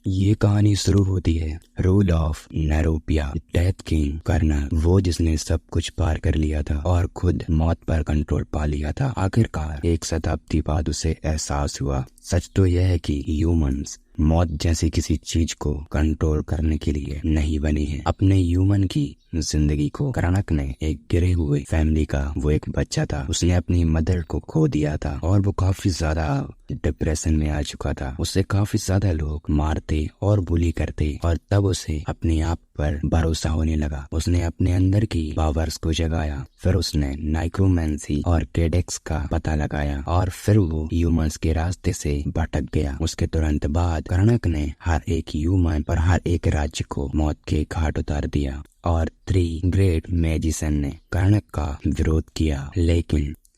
ये कहानी शुरू होती है रूल ऑफ नैरोपिया, डेथ किंग कर्नल, वो जिसने सब कुछ पार कर लिया था और खुद मौत पर कंट्रोल पा लिया था। आखिरकार एक शताब्दी बाद उसे एहसास हुआ। सच तो यह है कि ह्यूमंस मौत जैसी किसी चीज को कंट्रोल करने के लिए नहीं बनी है। अपने ह्यूमन की जिंदगी को कर्णक ने एक गिरे हुए फैमिली का वो एक बच्चा था। उसने अपनी मदर को खो दिया था और वो काफी ज्यादा डिप्रेशन में आ चुका था। उसे काफी ज्यादा लोग मारते और बुली करते और तब उसे अपने आप पर भरोसा होने लगा। उसने अपने अंदर की पावर्स को जगाया, फिर उसने नाइक्रोमेंसी और केडेक्स का पता लगाया और फिर वो ह्यूमंस के रास्ते से भटक गया। उसके तुरंत बाद कर्णक ने हर एक ह्यूमन और हर एक राज्य को मौत के घाट उतार दिया और 3 ग्रेट मैजिशियन ने कर्णक का विरोध किया,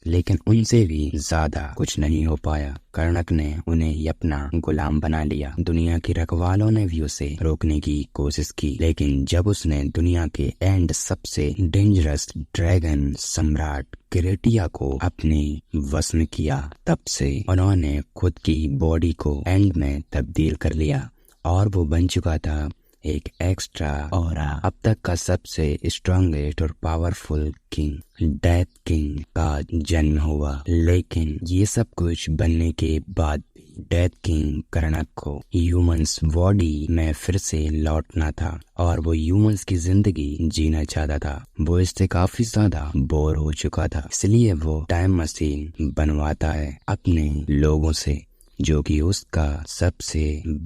लेकिन उनसे भी ज्यादा कुछ नहीं हो पाया। कर्णक ने उन्हें अपना गुलाम बना लिया। दुनिया के रखवालों ने भी उसे रोकने की कोशिश की, लेकिन जब उसने दुनिया के एंड सबसे डेंजरस ड्रैगन सम्राट क्रेटिया को अपने वश में किया, तब से उन्होंने खुद की बॉडी को एंड में तब्दील कर लिया और वो बन चुका था एक एक्स्ट्रा और अब तक का सबसे स्ट्रॉन्गेस्ट और पावरफुल किंग। डेथ किंग का जन्म हुआ, लेकिन ये सब कुछ बनने के बाद डेथ किंग कर्णक को ह्यूमंस बॉडी में फिर से लौटना था और वो ह्यूमंस की जिंदगी जीना चाहता था। वो इससे काफी ज्यादा बोर हो चुका था, इसलिए वो टाइम मशीन बनवाता है अपने लोगों से, जो कि उसका सबसे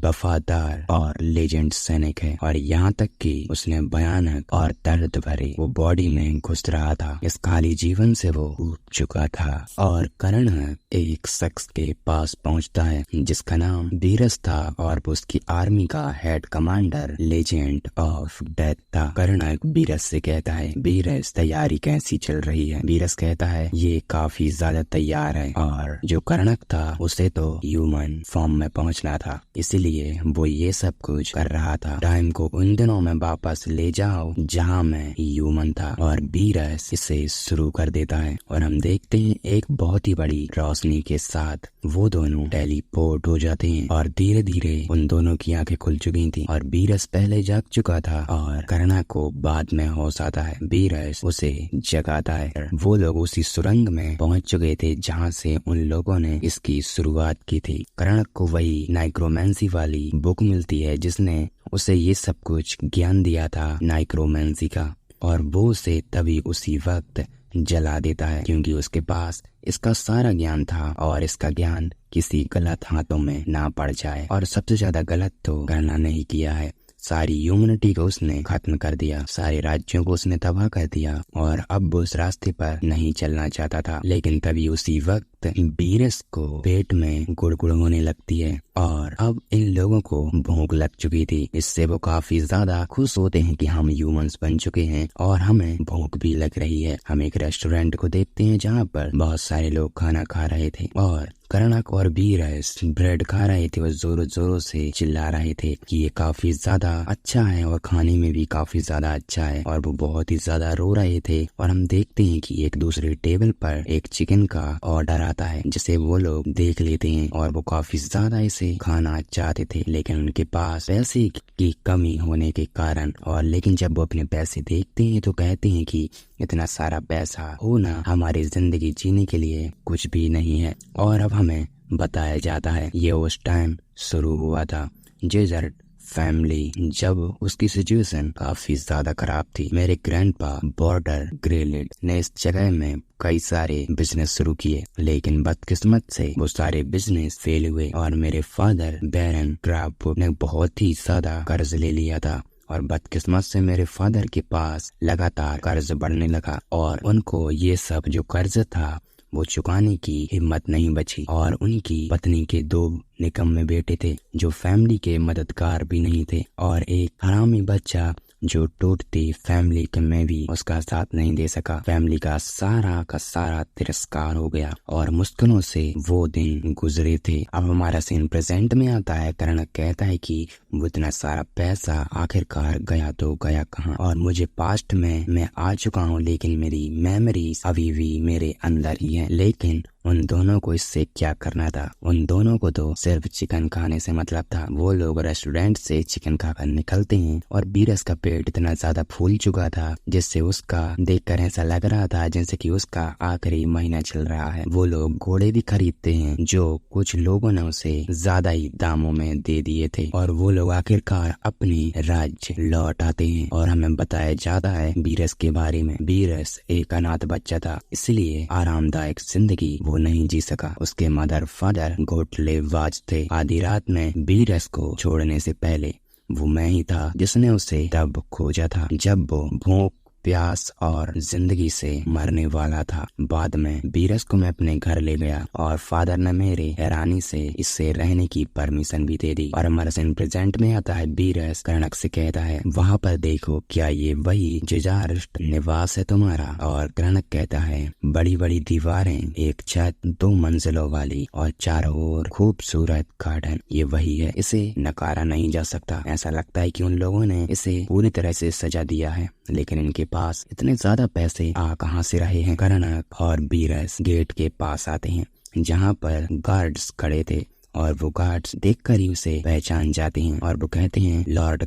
वफादार और लेजेंड सैनिक है। और यहाँ तक कि उसने भयानक और दर्द भरे वो बॉडी में घुस रहा था। इस खाली जीवन से वो उब चुका था और कर्ण एक शख्स के पास पहुँचता है जिसका नाम बीरस था और उसकी आर्मी का head commander legend of death था। कर्ण बीरस से कहता है, बीरस तैयारी कैसी चल रही है? बीरस कहता है, ये काफी ज्यादा तैयार है। और जो कर्णक था उसे तो ह्यूमन फॉर्म में पहुंचना था, इसीलिए वो ये सब कुछ कर रहा था। टाइम को उन दिनों में वापस ले जाओ जहां मैं ह्यूमन था और बीरस इसे शुरू कर देता है और हम देखते हैं एक बहुत ही बड़ी रोशनी के साथ वो दोनों टेलीपोर्ट हो जाते हैं और धीरे धीरे उन दोनों की आंखें खुल चुकी थी और बीरस पहले जाग चुका था और कर्णा को बाद में होश आता है। बीरस उसे जगाता है। वो लोग उसी सुरंग में पहुंच चुके थे जहां से उन लोगों ने इसकी शुरुआत की थी। कर्णक को वही नाइक्रोमेंसी वाली बुक मिलती है जिसने उसे ये सब कुछ ज्ञान दिया था नाइक्रोमेंसी का, और वो उसे तभी उसी वक्त जला देता है क्योंकि उसके पास इसका सारा ज्ञान था और इसका ज्ञान किसी गलत हाथों में ना पड़ जाए। और सबसे ज्यादा गलत तो कर्णा ने ही किया है। सारी ह्यूमनिटी को उसने खत्म कर दिया, सारे राज्यों को उसने तबाह कर दिया और अब वो उस रास्ते पर नहीं चलना चाहता था। लेकिन तभी उसी वक्त बीरस को पेट में गुड़गुड़ होने लगती है और अब इन लोगों को भूख लग चुकी थी। इससे वो काफी ज्यादा खुश होते हैं कि हम ह्यूमंस बन चुके हैं और हमें भूख भी लग रही है। हम एक रेस्टोरेंट को देखते हैं जहाँ पर बहुत सारे लोग खाना खा रहे थे और कर्णक और बीरस ब्रेड खा रहे थे और जोरों जोरों से चिल्ला रहे थे कि ये काफी ज्यादा अच्छा है और खाने में भी काफी ज्यादा अच्छा है, और वो बहुत ही ज्यादा रो रहे थे। और हम देखते हैं कि एक दूसरे टेबल पर एक चिकन का ऑर्डर आता है जिसे वो लोग देख लेते हैं और वो काफी ज्यादा इसे खाना चाहते थे, लेकिन उनके पास पैसे की कमी होने के कारण लेकिन जब वो अपने पैसे देखते हैं तो कहते हैं कि इतना सारा पैसा होना हमारी जिंदगी जीने के लिए कुछ भी नहीं है। और अब हमें बताया जाता है ये उस टाइम शुरू हुआ था डेजर्ट फैमिली, जब उसकी सिचुएशन काफी ज्यादा खराब थी। मेरे ग्रैंडपा बॉर्डर ग्रेलिड ने इस जगह में कई सारे बिजनेस शुरू किए, लेकिन बदकिस्मत से वो सारे बिजनेस फेल हुए और मेरे फादर बैरन क्राफ्ट ने बहुत ही ज्यादा कर्ज ले लिया था और बदकिस्मत से मेरे फादर के पास लगातार कर्ज बढ़ने लगा और उनको ये सब जो कर्ज था वो चुकाने की हिम्मत नहीं बची। और उनकी पत्नी के 2 निकम्मे बेटे थे जो फैमिली के मददगार भी नहीं थे और एक हरामी बच्चा जो टूटती फैमिली के में भी उसका साथ नहीं दे सका। फैमिली का सारा तिरस्कार हो गया और मुश्किलों से वो दिन गुजरे थे। अब हमारा सीन प्रेजेंट में आता है। कर्ण कहता है कि वो इतना सारा पैसा आखिरकार गया तो गया कहाँ, और मुझे पास्ट में मैं आ चुका हूँ लेकिन मेरी मेमोरीज अभी भी मेरे अंदर ही है। लेकिन उन दोनों को इससे क्या करना था? उन दोनों को तो सिर्फ चिकन खाने से मतलब था। वो लोग रेस्टोरेंट से चिकन खाकर निकलते हैं और बीरस का पेट इतना ज्यादा फूल चुका था जिससे उसका देखकर ऐसा लग रहा था जैसे कि उसका आखिरी महीना चल रहा है। वो लोग घोड़े भी खरीदते हैं जो कुछ लोगों ने उसे ज्यादा ही दामों में दे दिए थे और वो लोग आखिरकार अपनी राज्य लौट आते हैं। और हमें बताया जाता है बीरस के बारे में। बीरस एक अनाथ बच्चा था, इसलिए आरामदायक जिंदगी वो नहीं जी सका। उसके मदर फादर घोटलेबाज थे। आधी रात में बीरस को छोड़ने से पहले वो मैं ही था जिसने उसे तब खोजा था जब वो भूख प्यास और जिंदगी से मरने वाला था। बाद में बीरस को मैं अपने घर ले गया और फादर ने मेरे हैरानी से इससे रहने की परमिशन भी दे दी। और हमारा सीन प्रेजेंट में आता है। बीरस कर्णक से कहता है वहाँ पर देखो, क्या ये वही जुजारस्ट निवास है तुम्हारा? और कर्णक कहता है बड़ी बड़ी दीवारें, एक छत, 2 मंजिलों वाली और चारों ओर खूबसूरत गार्डन, ये वही है। इसे नकारा नहीं जा सकता। ऐसा लगता है कि उन लोगों ने इसे पूरी तरह से सजा दिया है, लेकिन इनके पास इतने ज्यादा पैसे आ कहां से रहे हैं? कर्णक और बीरस गेट के पास आते हैं जहां पर गार्ड्स खड़े थे और वो गार्ड्स देखकर ही उसे पहचान जाते हैं और वो कहते हैं लॉर्ड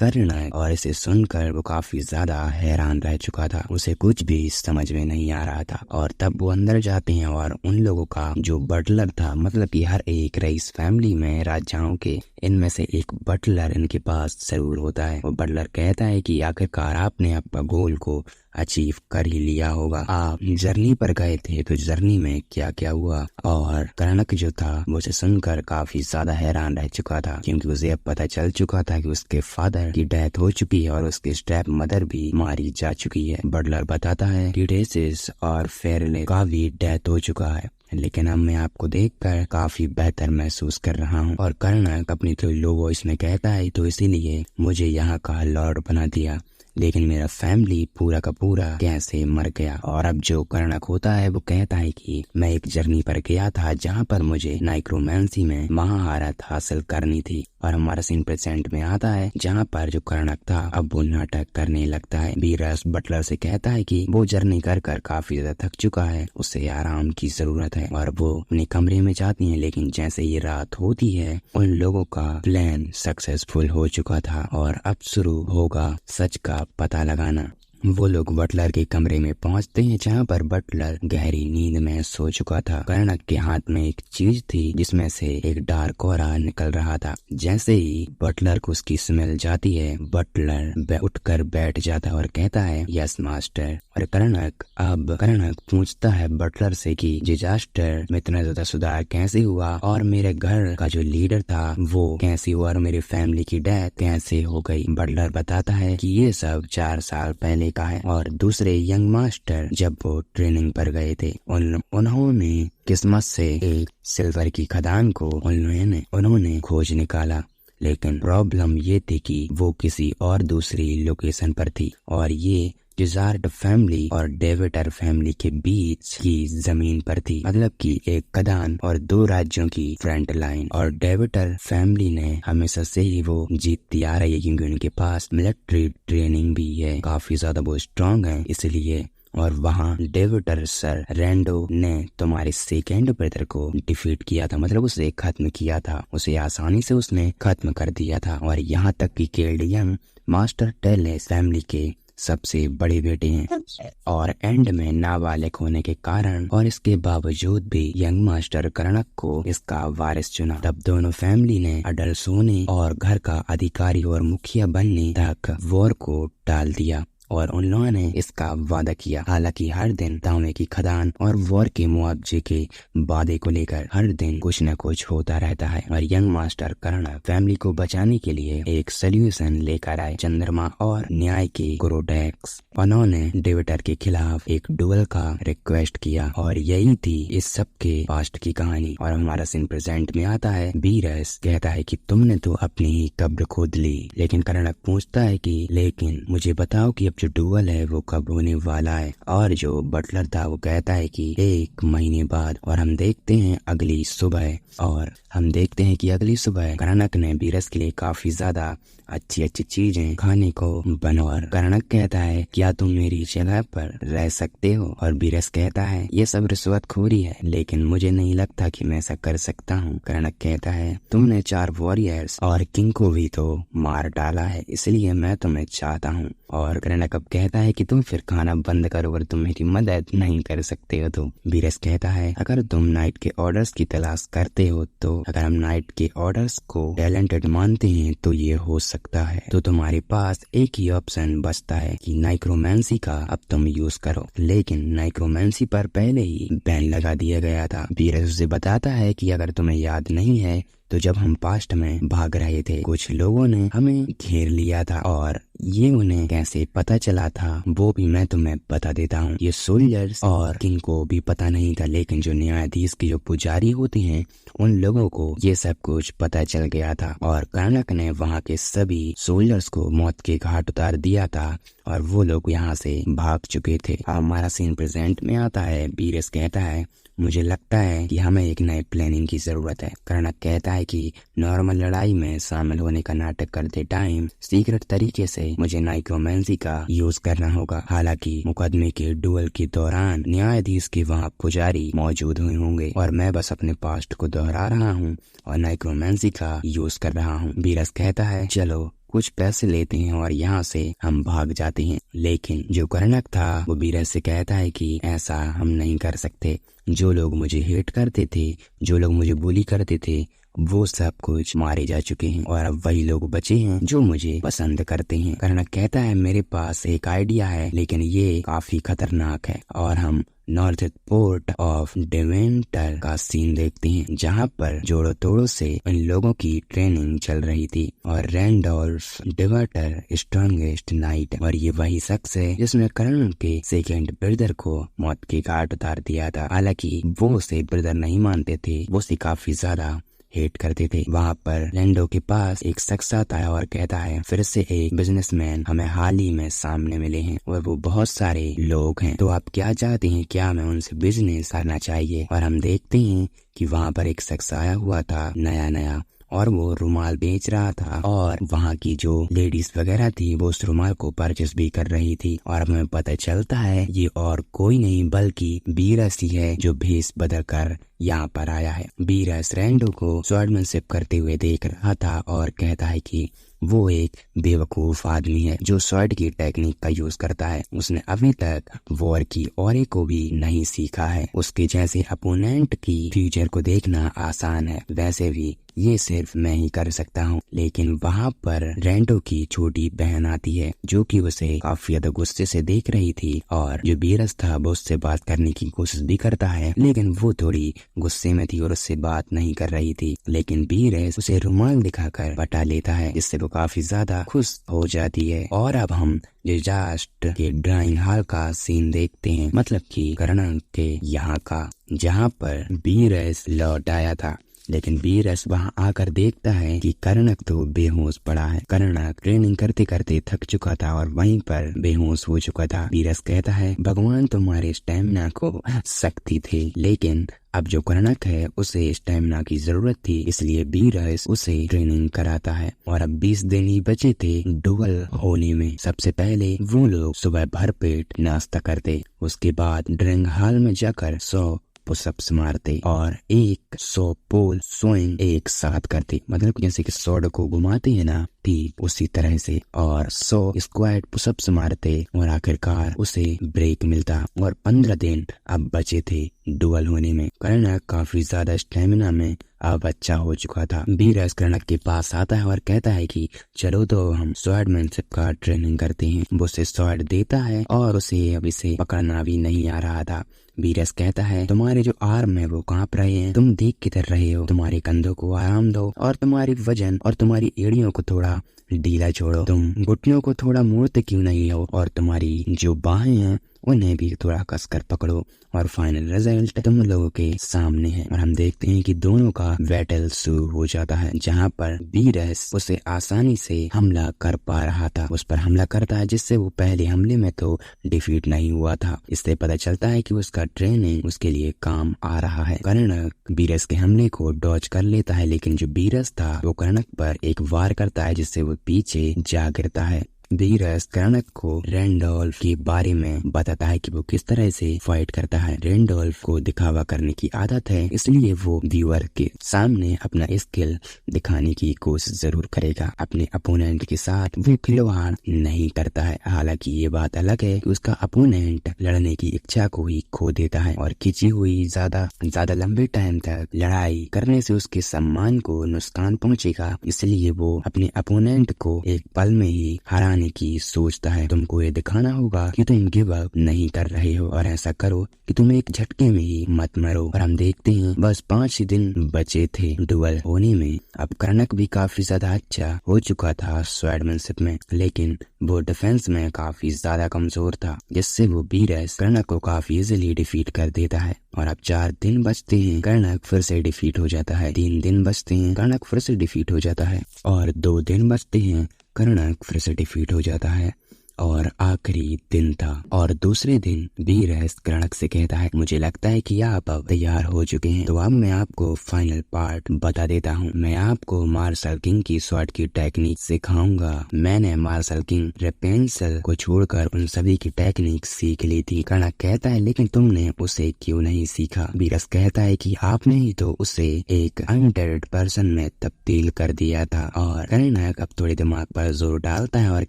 कर्ण। और इसे सुनकर वो काफी ज्यादा हैरान रह चुका था। उसे कुछ भी समझ में नहीं आ रहा था। और तब वो अंदर जाते हैं और उन लोगों का जो बटलर था, मतलब कि हर एक रईस फैमिली में राजाओं के इनमें से एक बटलर इनके पास जरूर होता है। वो बटलर कहता है कि आखिरकार आपने आपका गोल को अचीव कर ही लिया होगा। आप जर्नी पर गए थे तो जर्नी में क्या क्या हुआ? और कर्णक जो था वो उसे सुनकर काफी ज्यादा हैरान रह चुका था, क्योंकि उसे अब पता चल चुका था कि उसके फादर की डेथ हो चुकी है और उसकी स्टेप मदर भी मारी जा चुकी है। बटलर बताता है कि डेसिस और फेरले का भी डेथ हो चुका है, लेकिन अब मैं आपको देखकर काफी बेहतर महसूस कर रहा हूँ। और कर्णक अपनी तो लो वॉइस में कहता है तो इसीलिए मुझे यहाँ का लॉर्ड बना दिया, लेकिन मेरा फैमिली पूरा का पूरा कैसे मर गया? और अब जो कर्णक होता है वो कहता है कि मैं एक जर्नी पर गया था जहाँ पर मुझे नाइक्रोमेंसी में महारत हासिल करनी थी। और हमारा सीन प्रेजेंट में आता है जहाँ पर जो कर्णक था अब वो नाटक करने लगता है। बीरस बटलर से कहता है कि वो जर्नी कर कर काफी ज्यादा थक चुका है, उसे आराम की जरूरत है। और वो अपने कमरे में जाती हैं, लेकिन जैसे ही रात होती है उन लोगों का प्लान सक्सेसफुल हो चुका था और अब शुरू होगा सच का पता लगाना। वो लोग बटलर के कमरे में पहुंचते हैं जहां पर बटलर गहरी नींद में सो चुका था। कर्णक के हाथ में एक चीज थी जिसमें से एक डार्क ऑरा निकल रहा था। जैसे ही बटलर को उसकी स्मेल जाती है, बटलर उठकर बैठ जाता है और कहता है यस मास्टर। और कर्णक पूछता है बटलर से कि डिजास्टर में इतना ज्यादा सुधार कैसे हुआ और मेरे घर का जो लीडर था वो कैसे हुआ और मेरी फैमिली की डेथ कैसे हो गई? बटलर बताता है कि ये सब 4 साल पहले का है और दूसरे यंग मास्टर जब वो ट्रेनिंग पर गए थे उन्होंने किस्मत से एक सिल्वर की खदान को उन्होंने खोज निकाला, लेकिन प्रॉब्लम ये थी कि वो किसी और दूसरी लोकेशन पर थी और ये जिजार्ड फैमिली और डेविटर फैमिली के बीच की जमीन पर थी, मतलब कि एक खदान और 2 राज्यों की फ्रंट लाइन। और डेविटर फैमिली ने हमेशा से ही वो जीतती आ रही है क्योंकि उनके पास मिलिट्री ट्रेनिंग भी है, काफी ज्यादा वो स्ट्रांग है इसलिए। और वहाँ डेविटर सर रेंडो ने तुम्हारे सेकेंड ब्रदर को डिफीट किया था, मतलब उसे खत्म किया था, उसे आसानी से उसने खत्म कर दिया था। और यहाँ तक कि केल्डियम मास्टर टेलेस फैमिली के सबसे बड़े बेटे हैं और एंड में नाबालिग होने के कारण और इसके बावजूद भी यंग मास्टर कर्णक को इसका वारिस चुना। तब दोनों फैमिली ने अडल्ट होने और घर का अधिकारी और मुखिया बनने तक वॉर को टाल दिया और उन लोगों ने इसका वादा किया। हालांकि हर दिन तांबे की खदान और वॉर के मुआवजे के वादे को लेकर हर दिन कुछ न कुछ होता रहता है और यंग मास्टर कर्णक फैमिली को बचाने के लिए एक सोल्यूशन लेकर आए। चंद्रमा और न्याय के क्रोडेक्स उन्होंने डेविटर के खिलाफ एक डुएल का रिक्वेस्ट किया और यही थी इस सब के पास्ट की कहानी। और हमारा सीन प्रेजेंट में आता है। बीरस कहता है कि तुमने तो अपनी ही कब्र खोद ली, लेकिन कर्णक पूछता है कि लेकिन मुझे बताओ कि अब जो डुअल है वो कब होने वाला है। और जो बटलर था वो कहता है कि 1 महीने बाद। और हम देखते हैं अगली सुबह, और हम देखते हैं कि अगली सुबह कर्णक ने बीरस के लिए काफी ज्यादा अच्छी अच्छी चीजें खाने को बना। और कर्णक कहता है क्या तुम मेरी जगह पर रह सकते हो। और बीरस कहता है ये सब रिश्वतखोरी है, लेकिन मुझे नहीं लगता कि मैं ऐसा कर सकता हूँ। कर्णक कहता है तुमने 4 वॉरियर्स और किंग को भी तो मार डाला है, इसलिए मैं तुम्हें चाहता हूँ। और कर्णक अब कहता है कि तुम फिर खाना बंद करो, अगर तुम मेरी मदद नहीं कर सकते हो तो। बीरस कहता है अगर तुम नाइट के ऑर्डर्स की तलाश करते हो तो अगर हम नाइट के ऑर्डर्स को टैलेंटेड मानते हैं तो ये हो सकता है। तो तुम्हारे पास एक ही ऑप्शन बचता है कि नाइक्रोमेंसी का अब तुम यूज करो। लेकिन नाइक्रोमेंसी पर पहले ही बैन लगा दिया गया था। बीरस उसे बताता है कि अगर तुम्हें याद नहीं है तो जब हम पास्ट में भाग रहे थे कुछ लोगों ने हमें घेर लिया था, और ये उन्हें कैसे पता चला था वो भी मैं तुम्हें बता देता हूँ। ये सोल्जर्स और किंग को भी पता नहीं था, लेकिन जो न्यायाधीश के जो पुजारी होते हैं उन लोगों को ये सब कुछ पता चल गया था। और कर्णक ने वहाँ के सभी सोल्जर्स को मौत के घाट उतार दिया था और वो लोग यहाँ से भाग चुके थे। हमारा सीन प्रेजेंट में आता है। बीरस कहता है मुझे लगता है कि हमें एक नए प्लानिंग की जरूरत है। कर्णक कहता है कि नॉर्मल लड़ाई में शामिल होने का नाटक करते टाइम सीक्रेट तरीके से मुझे नाइक्रोमेंसी का यूज करना होगा। हालांकि मुकदमे के डुअल के दौरान न्यायाधीश के वहाँ पुजारी मौजूद हुए होंगे और मैं बस अपने पास्ट को दोहरा रहा हूँ और नाइक्रोमेंसी का यूज कर रहा हूँ। बीरस कहता है चलो कुछ पैसे लेते हैं और यहाँ से हम भाग जाते हैं। लेकिन जो कर्णक था वो बीरस से कहता है कि ऐसा हम नहीं कर सकते। जो लोग मुझे हेट करते थे, जो लोग मुझे बुली करते थे, वो सब कुछ मारे जा चुके हैं और अब वही लोग बचे हैं जो मुझे पसंद करते हैं। कर्णक कहता है मेरे पास एक आइडिया है, लेकिन ये काफी खतरनाक है। और हम नॉर्थ पोर्ट ऑफ डेवेंटर का सीन देखते हैं जहाँ पर जोड़ो तोड़ो से इन लोगों की ट्रेनिंग चल रही थी। और रैंडोल्फ डेवेंटर स्ट्रॉन्गेस्ट नाइट, और ये वही शख्स है जिसने कर्ण के सेकंड ब्रदर को मौत के घाट उतार दिया था। हालांकि वो उसे ब्रदर नहीं मानते थे, वो उसे काफी ज्यादा हेट करते थे। वहाँ पर लैंडो के पास एक शख्स आता है और कहता है फिर से एक बिजनेसमैन हमें हाल ही में सामने मिले हैं और वो बहुत सारे लोग हैं, तो आप क्या चाहते हैं, क्या हमें उनसे बिजनेस करना चाहिए। और हम देखते हैं कि वहाँ पर एक शख्स आया हुआ था नया और वो रुमाल बेच रहा था और वहाँ की जो लेडीज वगैरह थी वो उस रुमाल को परचेस भी कर रही थी। और हमें पता चलता है ये और कोई नहीं बल्कि बीरस ही है जो भेष बदल कर यहाँ पर आया है। बीरस रैंडो को स्वॉर्डमैनशिप करते हुए देख रहा था और कहता है कि वो एक बेवकूफ आदमी है जो स्वॉर्ड की टेक्निक का यूज करता है। उसने अभी तक वॉर की ऑरे को भी नहीं सीखा है। उसके जैसे अपोनेंट की फ्यूचर को देखना आसान है, वैसे भी ये सिर्फ मैं ही कर सकता हूँ। लेकिन वहाँ पर रैंडो की छोटी बहन आती है जो कि उसे काफी ज्यादा गुस्से से देख रही थी और जो बीरस था वो उससे बात करने की कोशिश भी करता है, लेकिन वो थोड़ी गुस्से में थी और उससे बात नहीं कर रही थी। लेकिन बीरस उसे रुमाल दिखाकर बता लेता है जिससे वो काफी ज्यादा खुश हो जाती है। और अब हम जस्ट के ड्राइंग हॉल का सीन देखते हैं, मतलब कि कर्ण के यहाँ का, जहाँ पर बीरस लौट आया था। लेकिन बीरस वहाँ आकर देखता है कि कर्णक तो बेहोश पड़ा है। कर्णक ट्रेनिंग करते करते थक चुका था और वहीं पर बेहोश हो चुका था। बीरस कहता है भगवान तुम्हारे स्टेमिना को शक्ति थी, लेकिन अब जो कर्णक है उसे स्टेमिना की जरूरत थी, इसलिए बीरस उसे ट्रेनिंग कराता है। और अब 20 दिन ही बचे थे डुअल होने में। सबसे पहले वो लोग सुबह भरपेट नाश्ता करते, उसके बाद ड्रिंक हॉल में जाकर 100 पुशअप्स मारते और 100 पोल स्विंग एक साथ करते, मतलब जैसे कि स्वॉर्ड को घुमाते हैं ना, ठीक उसी तरह से। और 100 स्क्वाड पुशअप्स मारते और आखिरकार उसे ब्रेक मिलता। और 15 दिन अब बचे थे डुअल होने में। कर्णक काफी ज्यादा स्टेमिना में अब अच्छा हो चुका था। बीरस कर्णक के पास आता है और कहता है कि चलो तो हम स्वॉर्डमैनशिप का ट्रेनिंग करते हैं। वो उसे स्वॉर्ड देता है और उसे अब इसे पकड़ना भी नहीं आ रहा था। बीरस कहता है तुम्हारे जो आर्म है वो कांप रहे हैं, तुम देख किधर रहे हो, तुम्हारे कंधों को आराम दो और तुम्हारी वजन और तुम्हारी एड़ियों को थोड़ा ढीला छोड़ो, तुम घुटनों को थोड़ा मोड़ते क्यों नहीं हो, और तुम्हारी जो बाहें हैं उन्हें भी थोड़ा कसकर पकड़ो। और फाइनल रिजल्ट तुम लोगों के सामने है और हम देखते हैं कि दोनों का बैटल शुरू हो जाता है, जहाँ पर वीरस उसे आसानी से हमला कर पा रहा था, उस पर हमला करता है जिससे वो पहले हमले में तो डिफीट नहीं हुआ था। इससे पता चलता है कि उसका ट्रेनिंग उसके लिए काम आ रहा है। कर्णक वीरस के हमले को डॉज कर लेता है, लेकिन जो वीरस था वो कर्णक पर एक वार करता है जिससे वो पीछे जा गिरता है। वीरस कर्णक को रैंडोल्फ के बारे में बताता है कि वो किस तरह से फाइट करता है। रैंडोल्फ को दिखावा करने की आदत है, इसलिए वो व्यूअर के सामने अपना स्किल दिखाने की कोशिश जरूर करेगा। अपने अपोनेंट के साथ वो खिलवाड़ नहीं करता है। हालांकि ये बात अलग है कि उसका अपोनेंट लड़ने की इच्छा को ही खो देता है और खिंची हुई ज्यादा लंबे टाइम तक लड़ाई करने से उसके सम्मान को नुकसान पहुंचेगा, इसलिए वो अपने अपोनेंट को एक पल में ही हराने की सोचता है। तुमको ये दिखाना होगा कि तुम गिव अप नहीं कर रहे हो और ऐसा करो कि तुम एक झटके में ही मत मरो। और हम देखते हैं बस 5 ही दिन बचे थे डुअल होने में। अब कर्णक भी काफी ज्यादा अच्छा हो चुका था स्वॉर्डमैनशिप में, लेकिन वो डिफेंस में काफी ज्यादा कमजोर था, जिससे वो वीरस कर्णक को काफी इजीली डिफीट कर देता है। और अब 4 दिन बचते हैं, कर्णक फिर से डिफीट हो जाता है। 3 दिन बचते हैं, कर्णक फिर से डिफीट हो जाता है। और 2 दिन बचते हैं, कर्णक फिर से डिफीट हो जाता है। और आखिरी दिन था और दूसरे दिन वीरस कर्णक से कहता है, मुझे लगता है कि आप अब तैयार हो चुके हैं, तो अब मैं आपको फाइनल पार्ट बता देता हूँ। मैं आपको मार्शल किंग की शॉट की टेक्निक सिखाऊंगा। मैंने मार्शल किंग रेपेंसल को छोड़कर उन सभी की टेक्निक सीख ली थी। कर्णक कहता है, लेकिन तुमने उसे क्यों नहीं सीखा? वीरस कहता है कि आपने ही तो उसे एक अनडेड पर्सन में तब्दील कर दिया था। और कर्णक अब थोड़े दिमाग पर जोर डालता है और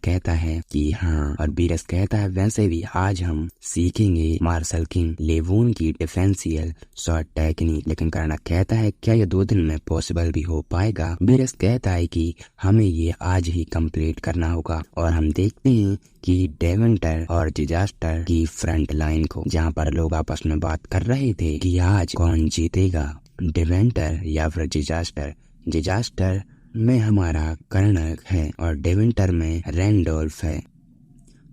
कहता है कि हाँ। और वीरस कहता है, वैसे भी आज हम सीखेंगे मार्शल किंग लेवून की डिफेंसियल शॉट टेक्निक। लेकिन कर्णक कहता है, क्या ये 2 दिन में पॉसिबल भी हो पाएगा? वीरस कहता है कि हमें ये आज ही कंप्लीट करना होगा। और हम देखते हैं कि डेवेंटर और डिजास्टर की फ्रंट लाइन को, जहाँ पर लोग आपस में बात कर रहे थे कि आज कौन जीतेगा, डेवेंटर या फिर डिजास्टर। डिजास्टर में हमारा कर्णक है और डेवेंटर में रैंडोल्फ है,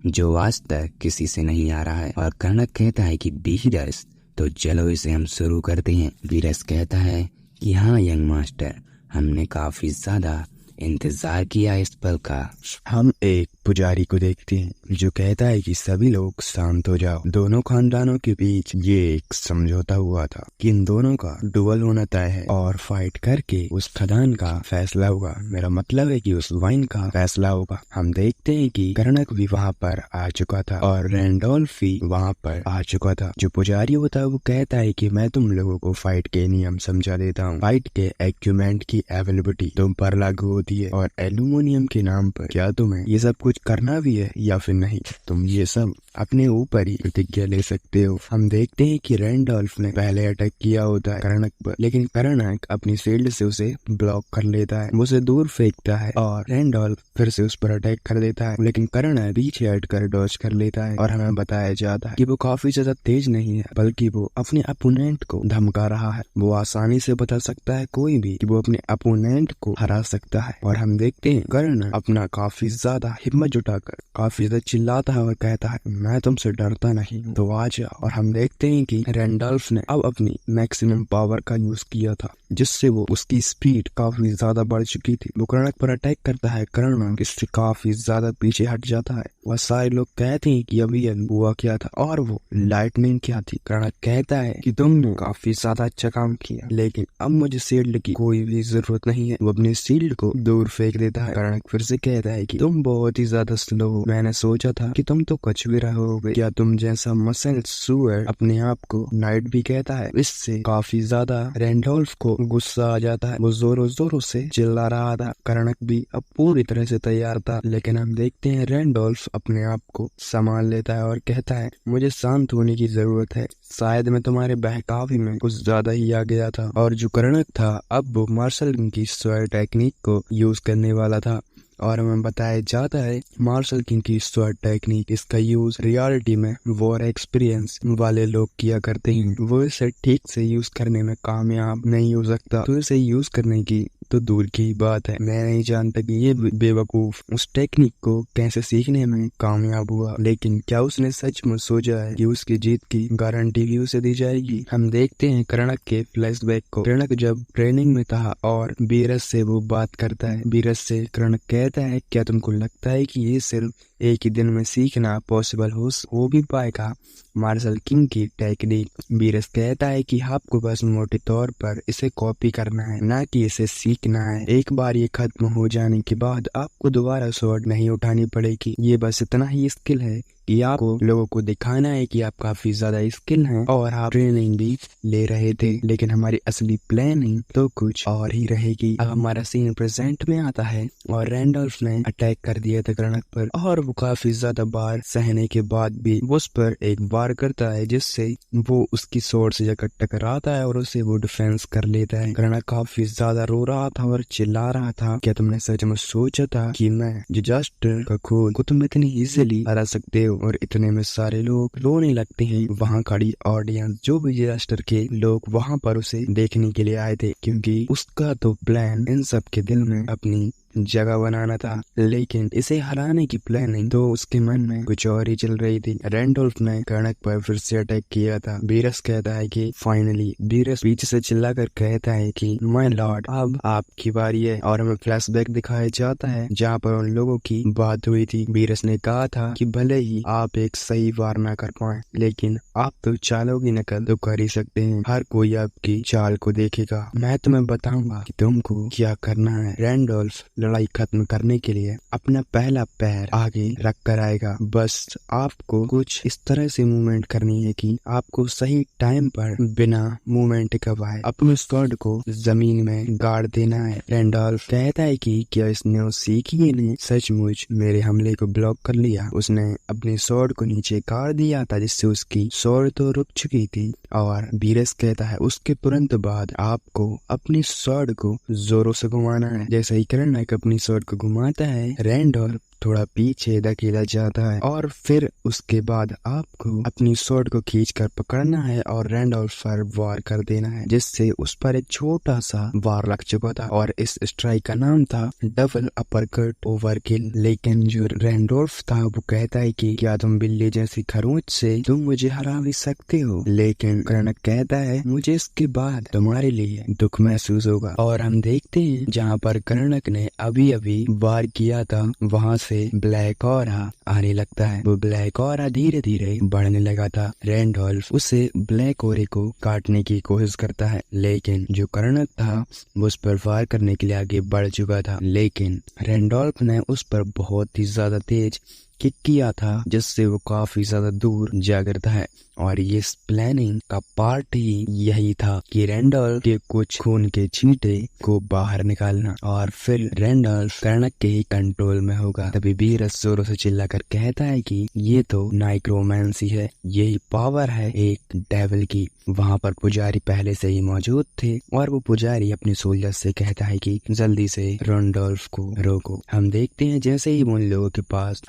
जो आज तक किसी से नहीं आ रहा है। और कर्णक कहता है कि वीरस, तो चलो इसे हम शुरू करते हैं। वीरस कहता है कि हाँ यंग मास्टर, हमने काफी ज्यादा इंतजार किया इस पल का। हम एक पुजारी को देखते हैं जो कहता है कि सभी लोग शांत हो जाओ। दोनों खानदानों के बीच ये एक समझौता हुआ था कि इन दोनों का डुअल होना तय है और फाइट करके उस खदान का फैसला होगा। मेरा मतलब है कि उस वाइन का फैसला होगा। हम देखते हैं कि कर्णक भी वहाँ पर आ चुका था और रैंडोल्फ भी वहाँ पर आ चुका था। जो पुजारी होता है वो कहता है कि मैं तुम लोगों को फाइट के नियम समझा देता हूँ। फाइट के इक्विपमेंट की अवेलेबिलिटी तुम पर लागू होती है और एल्यूमिनियम के नाम पर क्या तुम्हें ये सब कुछ करना भी है या फिर नहीं, तुम ये सब अपने ऊपर ही प्रतिज्ञा ले सकते हो। हम देखते हैं कि रैंडोल्फ ने पहले अटैक किया होता है कर्णक पर, लेकिन कर्णक अपनी शील्ड से उसे ब्लॉक कर लेता है, उसे दूर फेंकता है और रैंडोल्फ फिर से उस पर अटैक कर देता है, लेकिन कर्णक पीछे हटकर डॉज कर लेता है। और हमें बताया जाता है कि वो काफी ज्यादा तेज नहीं है, बल्कि वो अपने अपोनेंट को धमका रहा है। वो आसानी से बता सकता है कोई भी कि वो अपने अपोनेंट को हरा सकता है। और हम देखते हैं कर्णक अपना काफी ज्यादा हिम्मत जुटाकर काफी ज्यादा चिल्लाता है और कहता है, मैं तुमसे डरता नहीं, तो आ जाओ। और हम देखते हैं कि रैंडोल्फ ने अब अपनी मैक्सिमम पावर का यूज किया था, जिससे वो उसकी स्पीड काफी ज्यादा बढ़ चुकी थी। वो कर्णक पर अटैक करता है, कर्णक इससे काफी ज्यादा पीछे हट जाता है। वह सारे लोग कहते हैं कि अभी हुआ क्या था और वो लाइटनिंग क्या थी। कर्णक कहता है कि तुमने काफी ज्यादा अच्छा काम किया, लेकिन अब मुझे शील्ड की कोई भी जरूरत नहीं है। वो अपनी शील्ड को दूर फेंक देता है। कर्णक फिर से कहता है कि तुम बहुत ही ज्यादा स्लो हो, मैंने सोचा था कि तुम तो कुछ भी रहोगे, क्या तुम जैसा मसल सुअर अपने आप को नाइट भी कहता है। इससे काफी ज्यादा रैंडोल्फ को गुस्सा आ जाता है, वो जोरों जोरों से चिल्ला रहा था। कर्णक भी अब पूरी तरह से तैयार था, लेकिन हम देखते हैं रैंडोल्फ अपने आप को संभाल लेता है और कहता है, मुझे शांत होने की जरूरत है, शायद मैं तुम्हारे बहकावे में कुछ ज्यादा ही आ गया था। और जो कर्णक था अब वो मार्शल की स्वॉर्ड टेक्निक को यूज करने वाला था। और हमें बताया जाता है मार्शल किंग की स्वॉर्ड टेक्निक, इसका यूज रियलिटी में वॉर एक्सपीरियंस वाले लोग किया करते हैं। वो इसे ठीक से यूज करने में कामयाब नहीं हो सकता, तो इसे यूज करने की तो दूर की बात है। मैं नहीं जानता कि ये बेवकूफ उस टेक्निक को कैसे सीखने में कामयाब हुआ, लेकिन क्या उसने सचमुच सोचा है कि उसकी जीत की गारंटी भी उसे दी जाएगी। हम देखते हैं कर्णक के फ्लैशबैक को। कर्णक जब ट्रेनिंग में था और बीरस से वो बात करता है। बीरस से कर्णक कहता है, क्या तुमको लगता है कि ये सिर्फ एक ही दिन में सीखना पॉसिबल हो भी पाएगा मार्शल किंग की टेक्निक? बीरस कहता है कि आपको बस मोटे तौर पर इसे कॉपी करना है, ना कि इसे सीखना है। एक बार ये खत्म हो जाने के बाद आपको दोबारा स्वॉर्ड नहीं उठानी पड़ेगी। ये बस इतना ही स्किल है कि आपको लोगों को दिखाना है कि आप काफी ज्यादा स्किल हैं और आप ट्रेनिंग भी ले रहे थे, लेकिन हमारी असली प्लानिंग तो कुछ और ही रहेगी। अब हमारा सीन प्रेजेंट में आता है और रैंडॉल्फ ने अटैक कर दिया था कर्णक पर और वो काफी ज्यादा बार सहने के बाद भी उस पर एक बार करता है, जिससे वो उसकी स्वॉर्ड से जाकर टकराता है और उसे वो डिफेंस कर लेता है। कर्णक काफी ज्यादा रो रहा था और चिल्ला रहा था, क्या तुमने सच में सोचा था कि मैं डिजास्टर का खून को तुम इतनी इजीली हरा सकते हो? और इतने में सारे लोग रोने लगते हैं। वहाँ खड़ी ऑडियंस, जो भी डिजास्टर के लोग वहाँ पर उसे देखने के लिए आए थे, क्योंकि उसका तो प्लान इन सब के दिल में अपनी जगह बनाना था, लेकिन इसे हराने की प्लानिंग तो उसके मन में कुछ और ही चल रही थी। रैंडोल्फ ने कर्णक पर फिर से अटैक किया था। बीरस कहता है कि फाइनली, बीरस पीछे से चिल्लाकर कहता है कि माय लॉर्ड, अब आपकी बारी है। और हमें फ्लैशबैक दिखाया जाता है जहाँ पर उन लोगों की बात हुई थी। बीरस ने कहा था कि भले ही आप एक सही वार ना कर पाए, लेकिन आप तो चालों की नकल तो कर ही सकते हैं। हर कोई आपकी चाल को देखेगा। मैं तुम्हें बताऊंगा कि तुमको क्या करना है। रैंडोल्फ लड़ाई खत्म करने के लिए अपना पहला पैर आगे रख कर आएगा। बस आपको कुछ इस तरह से मूवमेंट करनी है कि आपको सही टाइम पर बिना मूवमेंट करवाए अपने स्वॉर्ड को जमीन में गाड़ देना है। रैंडोल्फ कहता है कि क्या इसने उस सीखिए ने सचमुच मेरे हमले को ब्लॉक कर लिया? उसने अपने स्वॉर्ड को नीचे गाड़ दिया था, जिससे उसकी स्वॉर्ड तो रुक चुकी थी। और बीरस कहता है उसके तुरंत बाद आपको अपनी स्वॉर्ड को जोरों से घुमाना है। जैसे ही कर्णक अपनी स्वॉर्ड को घुमाता है, रैंडोल्फ थोड़ा पीछे धकेला जाता है और फिर उसके बाद आपको अपनी स्वॉर्ड को खींचकर पकड़ना है और रैंडोल्फ पर वार कर देना है, जिससे उस पर एक छोटा सा वार लग चुका था और इस स्ट्राइक का नाम था डबल अपरकट ओवरकिल। लेकिन जो रैंडोल्फ था वो कहता है कि क्या तुम बिल्ली जैसी खरोंच से तुम मुझे हरा भी सकते हो? लेकिन कर्णक कहता है मुझे इसके बाद तुम्हारे लिए दुख महसूस होगा। और हम देखते हैं जहाँ पर कर्णक ने अभी अभी वार किया था, वहाँ से ब्लैक ऑरा आने लगता है। वो ब्लैक ऑरा धीरे धीरे बढ़ने लगा था। रैंडोल्फ उसे ब्लैक ऑरे को काटने की कोशिश करता है, लेकिन जो कर्णक था वो उस पर वार करने के लिए आगे बढ़ चुका था। लेकिन रैंडोल्फ ने उस पर बहुत ही ज्यादा तेज किक किया था, जिससे वो काफी ज्यादा दूर जा गिरता है। और ये प्लानिंग का पार्ट ही यही था कि रैंडोल्फ के कुछ खून के छींटे को बाहर निकालना और फिर रैंडोल्फ कर्णक के ही कंट्रोल में होगा। तभी बीरस जोरों से चिल्लाकर कहता है कि ये तो नाइक्रोमैंसी है, यही पावर है एक डेविल की। वहाँ पर पुजारी पहले से ही मौजूद थे और वो पुजारी अपने सोल्जर से कहता है कि जल्दी से रैंडोल्फ को रोको। हम देखते हैं जैसे ही उन लोगों के पास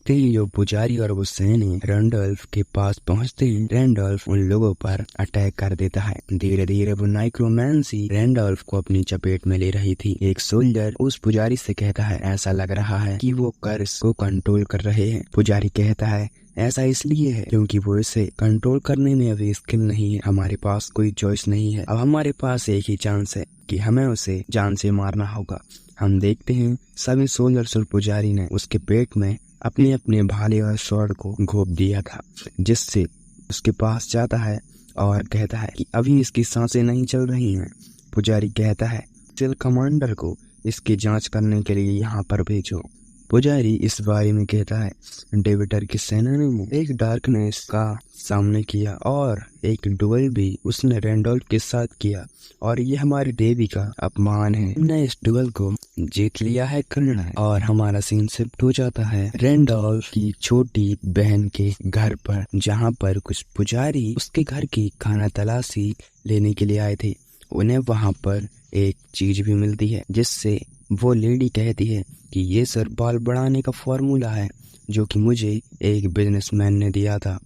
जो पुजारी और वो सैनिक रैंडोल्फ के पास पहुँचते हैं, रैंडोल्फ उन लोगों पर अटैक कर देता है। धीरे धीरे वो नाइक्रोमैंसी रैंडोल्फ को अपनी चपेट में ले रही थी। एक सोल्जर उस पुजारी से कहता है ऐसा लग रहा है कि वो कर्स को कंट्रोल कर रहे हैं। पुजारी कहता है ऐसा इसलिए है क्योंकि वो इसे कंट्रोल करने में अभी स्किल नहीं है। हमारे पास कोई चॉइस नहीं है। अब हमारे पास एक ही चांस है कि हमें उसे जान से मारना होगा। हम देखते हैं सभी सोल्जर्स और पुजारी ने उसके पेट में अपने अपने भाले और स्वॉर्ड को घोंप दिया था, जिससे उसके पास जाता है और कहता है कि अभी इसकी सांसें नहीं चल रही हैं। पुजारी कहता है सेल कमांडर को इसकी जांच करने के लिए यहाँ पर भेजो। पुजारी इस बारे में कहता है डेविटर की सेना ने एक डार्कनेस का सामने किया और एक डुएल भी उसने रैंडोल्फ के साथ किया और ये हमारी देवी का अपमान है। हमने इस डुएल को जीत लिया है कर्णक। और हमारा सीन शिफ्ट हो जाता है रैंडोल्फ की छोटी बहन के घर पर, जहाँ पर कुछ पुजारी उसके घर की खाना तलाशी लेने के लिए आए थे। उन्हें वहाँ पर एक चीज भी मिलती है, जिससे वो लेडी कहती है कि ये सर बाल बढ़ाने का फॉर्मूला है जो कि मुझे एक बिजनेसमैन ने दिया था।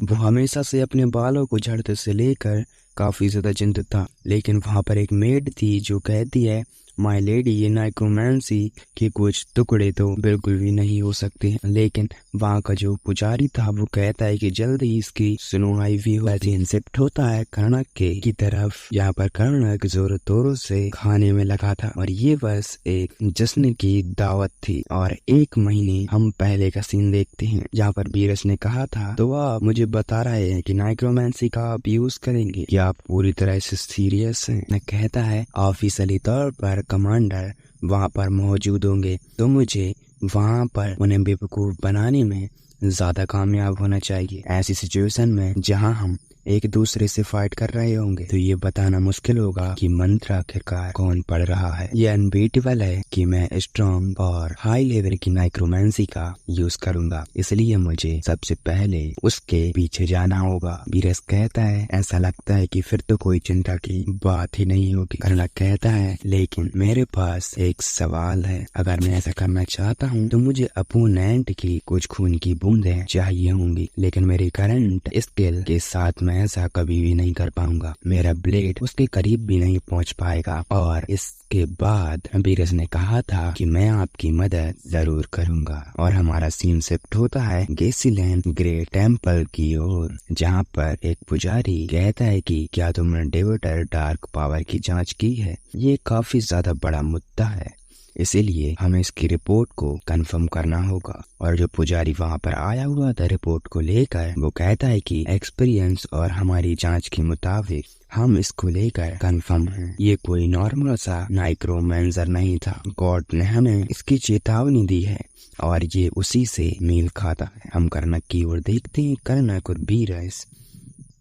वो हमेशा से अपने बालों को झड़ते से लेकर काफी ज्यादा चिंतित था, लेकिन वहाँ पर एक मेड थी जो कहती है माय लेडी, ये नाइक्रोमेंसी के कुछ टुकड़े तो बिल्कुल भी नहीं हो सकते हैं, लेकिन वहाँ का जो पुजारी था वो कहता है कि जल्द ही इसकी सुनवाई भी होगी। शिफ्ट होता है कर्णक की तरफ, यहाँ पर कर्णक जोरों तोरों से खाने में लगा था और ये बस एक जश्न की दावत थी। और 1 महीने हम पहले का सीन देखते हैं जहाँ पर बीरस ने कहा था, तो आप मुझे बता रहे हैं कि नाइक्रोमेंसी का आप यूज करेंगे, क्या आप पूरी तरह से सीरियस हैं? मैं कहता है ऑफिशियली तौर पर कमांडर वहाँ पर मौजूद होंगे, तो मुझे वहाँ पर उन्हें बेवकूफ बनाने में ज्यादा कामयाब होना चाहिए। ऐसी सिचुएशन में जहाँ हम एक दूसरे से फाइट कर रहे होंगे तो ये बताना मुश्किल होगा कि मंत्र आखिरकार कौन पढ़ रहा है। ये अनबीटेबल है कि मैं स्ट्रॉन्ग और हाई लेवल की नाइक्रोमेंसी का यूज करूंगा, इसलिए मुझे सबसे पहले उसके पीछे जाना होगा। बीरस कहता है ऐसा लगता है कि फिर तो कोई चिंता की बात ही नहीं होगी। कर्णक कहता है लेकिन मेरे पास एक सवाल है, अगर मैं ऐसा करना चाहता हूँ तो मुझे अपोनेंट की कुछ खून की बूंदें चाहिए होंगी, लेकिन मेरी करंट स्किल के साथ ऐसा कभी भी नहीं कर पाऊंगा, मेरा ब्लेड उसके करीब भी नहीं पहुंच पाएगा। और इसके बाद बीरस ने कहा था कि मैं आपकी मदद जरूर करूंगा। और हमारा सीन शिफ्ट होता है गेसीलैंड ग्रेट टेम्पल की ओर, जहां पर एक पुजारी कहता है कि क्या तुमने डेवोटर डार्क पावर की जांच की है? ये काफी ज्यादा बड़ा मुद्दा है, इसीलिए हमें इसकी रिपोर्ट को कंफर्म करना होगा। और जो पुजारी वहाँ पर आया हुआ था रिपोर्ट को लेकर, वो कहता है कि एक्सपीरियंस और हमारी जांच के मुताबिक हम इसको लेकर कंफर्म हैं। ये कोई नॉर्मल सा नाइक्रोमेंसर नहीं था, गॉड ने हमें इसकी चेतावनी दी है और ये उसी से मेल खाता है। हम कर्णक की ओर देखते हैं, कर्णक और बीरस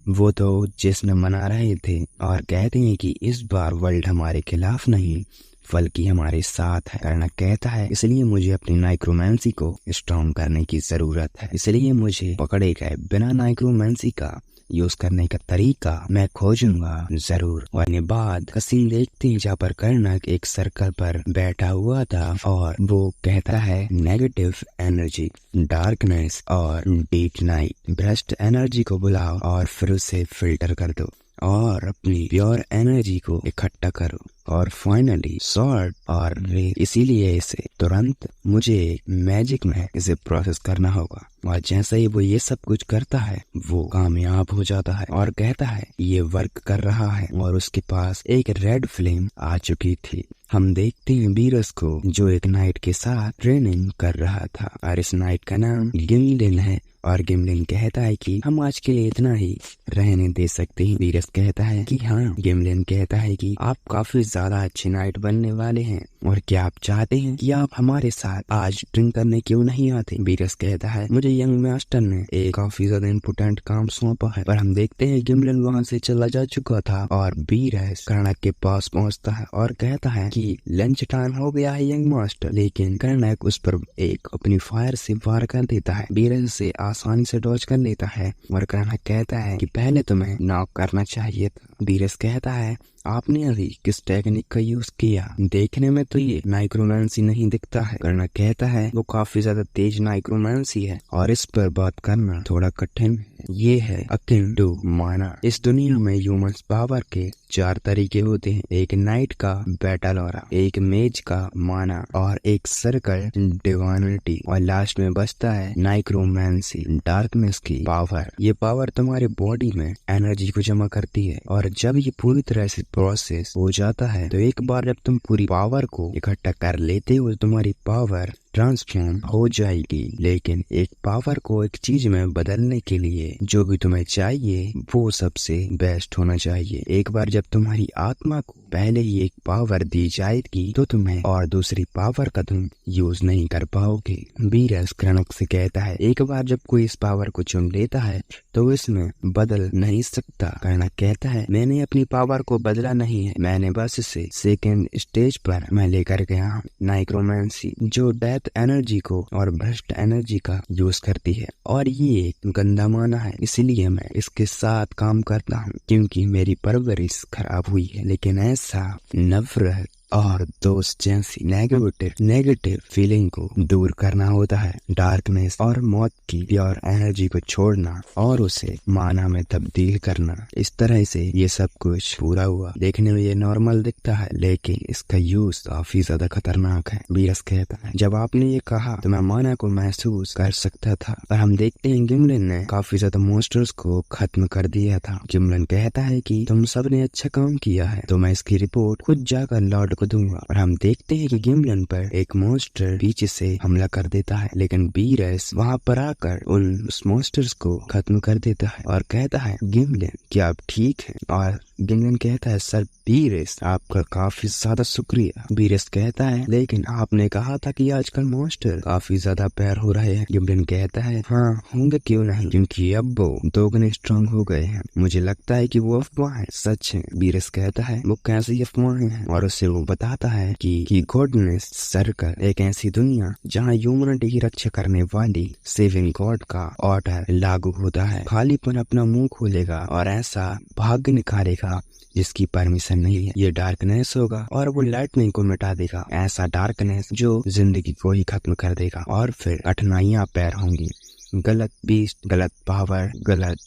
वो तो जश्न मना रहे थे और कहते हैं कि इस बार वर्ल्ड हमारे खिलाफ नहीं बल्कि हमारे साथ है। कर्णक कहता है इसलिए मुझे अपनी नाइक्रोमेंसी को स्ट्रॉन्ग करने की जरूरत है, इसलिए मुझे पकड़े गए बिना नाइक्रोमेंसी का यूज करने का तरीका मैं खोजूंगा जरूर। और ये बाद का सीन देखते हैं जहाँ पर कर्णक एक सर्कल पर बैठा हुआ था और वो कहता है नेगेटिव एनर्जी, डार्कनेस और डीप नाइट, भ्रष्ट एनर्जी को बुलाओ और फिर उसे फिल्टर कर दो और अपनी प्योर एनर्जी को इकट्ठा करो और फाइनली सॉर्ड और रे। इसीलिए इसे तुरंत मुझे मैजिक में इसे प्रोसेस करना होगा। और जैसे ही वो ये सब कुछ करता है वो कामयाब हो जाता है और कहता है ये वर्क कर रहा है और उसके पास एक रेड फ्लेम आ चुकी थी। हम देखते हैं बीरस को जो एक नाइट के साथ ट्रेनिंग कर रहा था और इस नाइट का नाम गिमलिन है। और गिमलिन कहता है कि हम आज के लिए इतना ही रहने दे सकते हैं। बीरस कहता है कि हाँ। गिमलिन कहता है कि आप काफी ज्यादा अच्छे नाइट बनने वाले हैं और क्या आप चाहते हैं कि आप हमारे साथ आज ड्रिंक करने क्यों नहीं आते? बीरस कहता है मुझे यंग मास्टर ने एक काफी ज्यादा इम्पोर्टेंट काम सौंपा है। पर हम देखते हैं गिमलिन वहाँ से चला जा चुका था और बीरस कर्णक के पास पहुँचता है और कहता है कि लंच टाइम हो गया है यंग मास्टर, लेकिन कर्णक उस पर एक अपनी फायर से वार कर देता है। बीरस से आसानी से डॉज कर लेता है और कर्णक कहता है कि पहले तुम्हें नॉक करना चाहिए था। बीरस कहता है आपने अभी किस टेक्निक का यूज किया? देखने में तो ये नाइक्रोमेंसी नहीं दिखता है। कर्णक कहता है वो काफी ज्यादा तेज नाइक्रोमेंसी है और इस पर बात करना थोड़ा कठिन है। ये है अकिन टू माना। इस दुनिया में ह्यूमंस पावर के 4 तरीके होते हैं, एक नाइट का बैटल ऑरा, एक मेज का माना और एक सर्कल डिवाइनिटी और लास्ट में बचता है नाइक्रोमेंसी, डार्कनेस की पावर। ये पावर तुम्हारे बॉडी में एनर्जी को जमा करती है और जब ये पूरी तरह से प्रोसेस हो जाता है तो एक बार जब तुम पूरी पावर को इकट्ठा कर लेते हो तुम्हारी पावर ट्रांसफॉर्म हो जाएगी। लेकिन एक पावर को एक चीज में बदलने के लिए जो भी तुम्हें चाहिए वो सबसे बेस्ट होना चाहिए। एक बार जब तुम्हारी आत्मा को पहले ही एक पावर दी जाएगी तो तुम्हें और दूसरी पावर का तुम यूज नहीं कर पाओगे। बीरस कर्णक से कहता है एक बार जब कोई इस पावर को चुन लेता है तो इसमें बदल नहीं सकता। कर्णक कहता है मैंने अपनी पावर को बदला नहीं है, मैंने बस इसे सेकेंड स्टेज पर मैं लेकर गया हूँ। नाइक्रोमेंसी जो डेथ एनर्जी को और भ्रष्ट एनर्जी का यूज करती है और ये एक गंदा माना है, इसलिए मैं इसके साथ काम करता हूँ क्योंकि मेरी परवरिश खराब हुई है। लेकिन ऐसा नफरत और दोस्त जैसी नेगेटिव फीलिंग को दूर करना होता है। डार्कनेस और मौत की प्योर एनर्जी को छोड़ना और उसे माना में तब्दील करना। इस तरह से ये सब कुछ पूरा हुआ। देखने में ये नॉर्मल दिखता है, लेकिन इसका यूज काफी ज्यादा खतरनाक है। बीरस कहता है, जब आपने ये कहा तो मैं माना को महसूस कर सकता था, और हम देखते हैं गिमलिन ने काफी ज्यादा मॉन्स्टर्स को खत्म कर दिया था। गिमलिन कहता है कि तुम सब ने अच्छा काम किया है, तो मैं इसकी रिपोर्ट खुद जाकर लॉर्ड को दूंगा। और हम देखते हैं कि गिमलिन पर एक मॉन्स्टर पीछे से हमला कर देता है, लेकिन बीरस वहाँ पर आकर उस मॉन्स्टर्स को खत्म कर देता है और कहता है, गिमलिन क्या आप ठीक हैं? और गिमलिन कहता है, सर बीरस आपका काफी ज्यादा शुक्रिया। बीरस कहता है, लेकिन आपने कहा था कि आजकल मॉन्स्टर काफी ज्यादा पैर हो रहे हैं। गिमलिन कहता है, हाँ होंगे क्यों नहीं, क्योंकि अब वो दोगुने स्ट्रांग हो गए हैं। मुझे लगता है कि वो अफवाहें सच है। बीरस कहता है, वो कैसी अफवाहें हैं? और उससे वो बताता है कि गॉडनेस सर्कल एक ऐसी दुनिया जहाँ ह्यूमनिटी की रक्षा करने वाली सेविंग गॉड का ऑर्डर लागू होता है। खालीपन अपना मुंह खोलेगा और ऐसा भाग्य निकालेगा जिसकी परमिशन नहीं है। ये डार्कनेस होगा और वो लाइटनिंग को मिटा देगा। ऐसा डार्कनेस जो जिंदगी को ही खत्म कर देगा। और फिर कठिनाइयां पैर होंगी, गलत बीस्ट, गलत पावर, गलत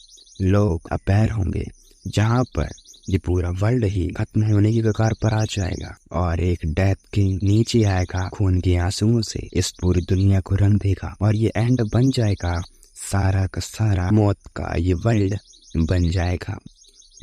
लोग अपैर होंगे, जहाँ पर ये पूरा वर्ल्ड ही खत्म होने की कगार पर आ जाएगा। और एक डेथ किंग नीचे आएगा, खून के आंसुओं से इस पूरी दुनिया को रंग देगा, और ये एंड बन जाएगा सारा का सारा। मौत का ये वर्ल्ड बन जाएगा।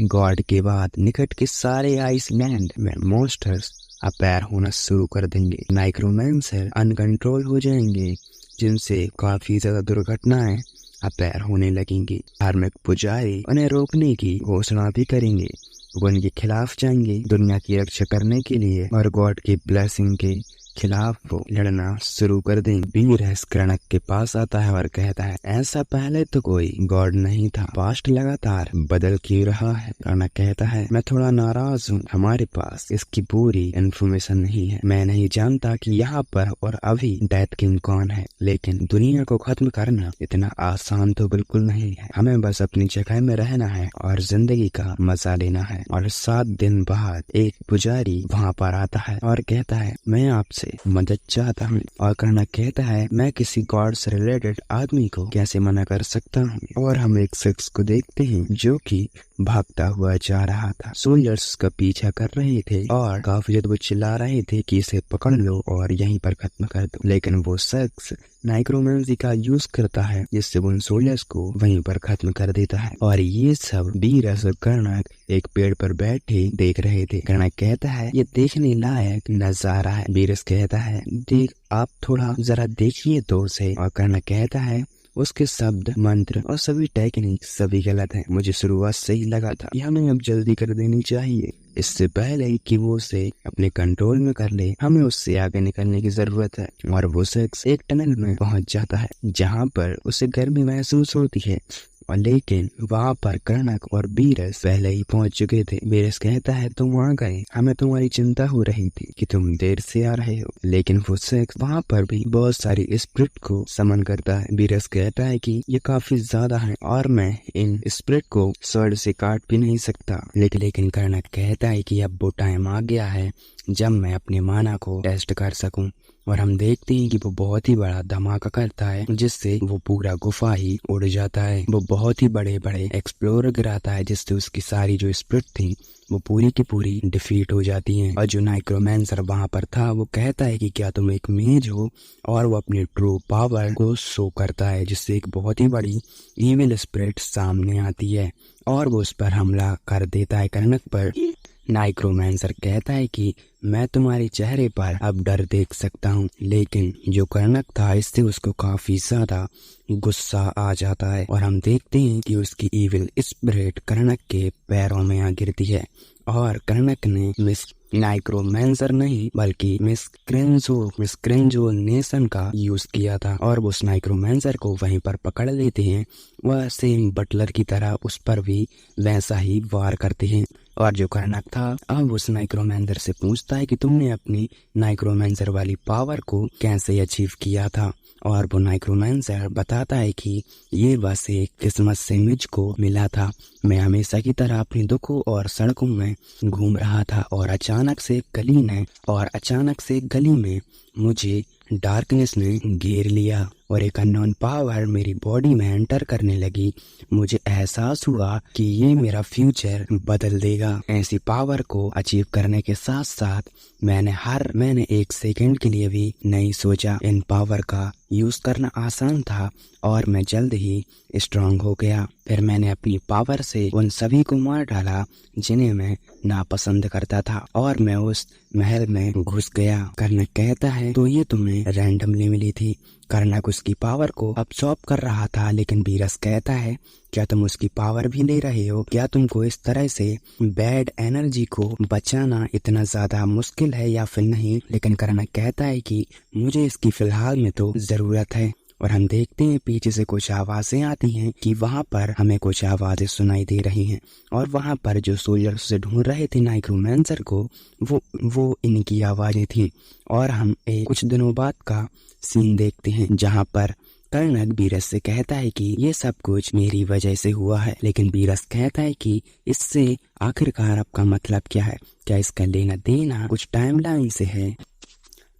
गॉड के बाद निकट के सारे आइसलैंड में मॉन्स्टर्स अपैर होना शुरू कर देंगे। नाइक्रोमैंसर अनकंट्रोल हो जाएंगे, जिनसे काफी ज्यादा दुर्घटनाएं अपैर होने लगेंगी। धार्मिक पुजारी उन्हें रोकने की घोषणा भी करेंगे। वो उनके खिलाफ जाएंगे दुनिया की रक्षा करने के लिए, और गॉड की ब्लेसिंग के खिलाफ वो लड़ना शुरू कर देंगे। बीरस करणक के पास आता है और कहता है, ऐसा पहले तो कोई गॉड नहीं था, पास्ट लगातार बदल क्यों रहा है? करणक कहता है, मैं थोड़ा नाराज हूँ, हमारे पास इसकी पूरी इन्फॉर्मेशन नहीं है। मैं नहीं जानता कि यहाँ पर और अभी डेथ किंग कौन है, लेकिन दुनिया को खत्म करना इतना आसान तो बिल्कुल नहीं है। हमें बस अपनी जगह में रहना है और जिंदगी का मजा लेना है। और 7 दिन बाद एक पुजारी वहाँ पर आता है और कहता है, मैं आपसे मदद चाहता हूँ। और कर्ण कहता है, मैं किसी गॉड से रिलेटेड आदमी को कैसे मना कर सकता हूँ? और हम एक शख्स को देखते हैं जो कि भागता हुआ जा रहा था। सोल्जर्स उसका पीछा कर रहे थे और काफी ज्यादा वो चिल्ला रहे थे कि इसे पकड़ लो और यहीं पर खत्म कर दो, लेकिन वो शख्स नाइक्रोमेंसी का यूज करता है, जिससे वो उन सोल्जर्स को वहीं पर खत्म कर देता है। और ये सब बीरस और कर्णक एक पेड़ पर बैठे देख रहे थे। कर्णक कहता है, ये देखने लायक नजारा है। बीरस कहता है, देख आप थोड़ा जरा देखिए दूर से। और कर्णक कहता है, उसके शब्द, मंत्र और सभी टेक्निक सभी गलत हैं। मुझे शुरुआत से ही लगा था, यह हमें अब जल्दी कर देनी चाहिए, इससे पहले कि वो उसे अपने कंट्रोल में कर ले। हमें उससे आगे निकलने की जरूरत है। और वो शख्स एक टनल में पहुंच जाता है जहां पर उसे गर्मी महसूस होती है, और लेकिन वहाँ पर कर्णक और बीरस पहले ही पहुंच चुके थे। बीरस कहता है, तुम वहाँ गए, हमें तुम्हारी चिंता हो रही थी कि तुम देर से आ रहे हो। लेकिन वो शख्स वहाँ पर भी बहुत सारी स्पिरिट को समन करता है। बीरस कहता है कि ये काफी ज्यादा है और मैं इन स्पिरिट को स्वर्ण से काट भी नहीं सकता। लेकिन कर्णक कहता है कि अब वो टाइम आ गया है जब मैं अपने माना को टेस्ट कर सकूं। और हम देखते हैं कि वो बहुत ही बड़ा धमाका करता है, जिससे वो पूरा गुफा ही उड़ जाता है। वो बहुत ही बड़े बड़े एक्सप्लोरर गिराता है, जिससे उसकी सारी जो स्पिरिट थी वो पूरी की पूरी डिफीट हो जाती हैं। और जो नाइक्रोमैंसर वहाँ पर था वो कहता है कि क्या तुम एक मेज हो, और वो अपनी ट्रू पावर को शो करता है, जिससे एक बहुत ही बड़ी इविल स्पिरिट सामने आती है और वो उस पर हमला कर देता है कर्णक पर। नाइक्रोमैंसर कहता है कि मैं तुम्हारे चेहरे पर अब डर देख सकता हूँ, लेकिन जो कर्णक था इससे उसको काफी ज्यादा गुस्सा आ जाता है। और हम देखते हैं कि उसकी इविल स्पिरिट कर्णक के पैरों में आ गिरती है, और कर्णक ने मिस नाइक्रोमैंसर नहीं बल्कि मिस क्रेंजो नेशन का यूज किया था, और वो उस नाइक्रोमैंसर को वहीं पर पकड़ लेते हैं। वह सेम बटलर की तरह उस पर भी वैसा ही वार करते हैं। और जो कर्णक था अब उस नाइक्रोमैंसर से पूछता है कि तुमने अपनी नाइक्रोमैंसर वाली पावर को कैसे अचीव किया था। और वो नाइक्रोमैंसर बताता है कि ये बस एक किस्मत से मुझको मिला था। मैं हमेशा की तरह अपने दुखों और सड़कों में घूम रहा था और अचानक से एक गली में मुझे डार्कनेस ने घेर लिया और एक अननोन पावर मेरी बॉडी में एंटर करने लगी। मुझे एहसास हुआ कि ये मेरा फ्यूचर बदल देगा। ऐसी पावर को अचीव करने के साथ साथ मैंने एक सेकंड के लिए भी नहीं सोचा। इन पावर का यूज करना आसान था और मैं जल्द ही स्ट्रांग हो गया। फिर मैंने अपनी पावर से उन सभी को मार डाला जिन्हें मैं नापसंद करता था और मैं उस महल में घुस गया। कर्णक कहता है तो ये तुम्हें रैंडमली मिली थी। कर्णक उसकी पावर को अब्सॉर्ब कर रहा था, लेकिन बीरस कहता है क्या तुम उसकी पावर भी ले रहे हो? क्या तुमको इस तरह से बैड एनर्जी को बचाना इतना ज्यादा मुश्किल है या फिर नहीं? लेकिन कर्णक कहता है कि मुझे इसकी फिलहाल में तो जरूरत है। और हम देखते हैं पीछे से कुछ आवाजें आती हैं कि वहाँ पर हमें कुछ आवाजें सुनाई दे रही हैं और वहाँ पर जो सोल्जर से ढूंढ रहे थे नाइक्रोमैंसर को वो इनकी आवाजें थी। और हम कुछ दिनों बाद का सीन देखते हैं जहाँ पर कर्णक बीरस से कहता है कि ये सब कुछ मेरी वजह से हुआ है। लेकिन बीरस कहता है कि इससे आखिरकार आपका मतलब क्या है? क्या इसका लेना देना कुछ टाइमलाइन से है?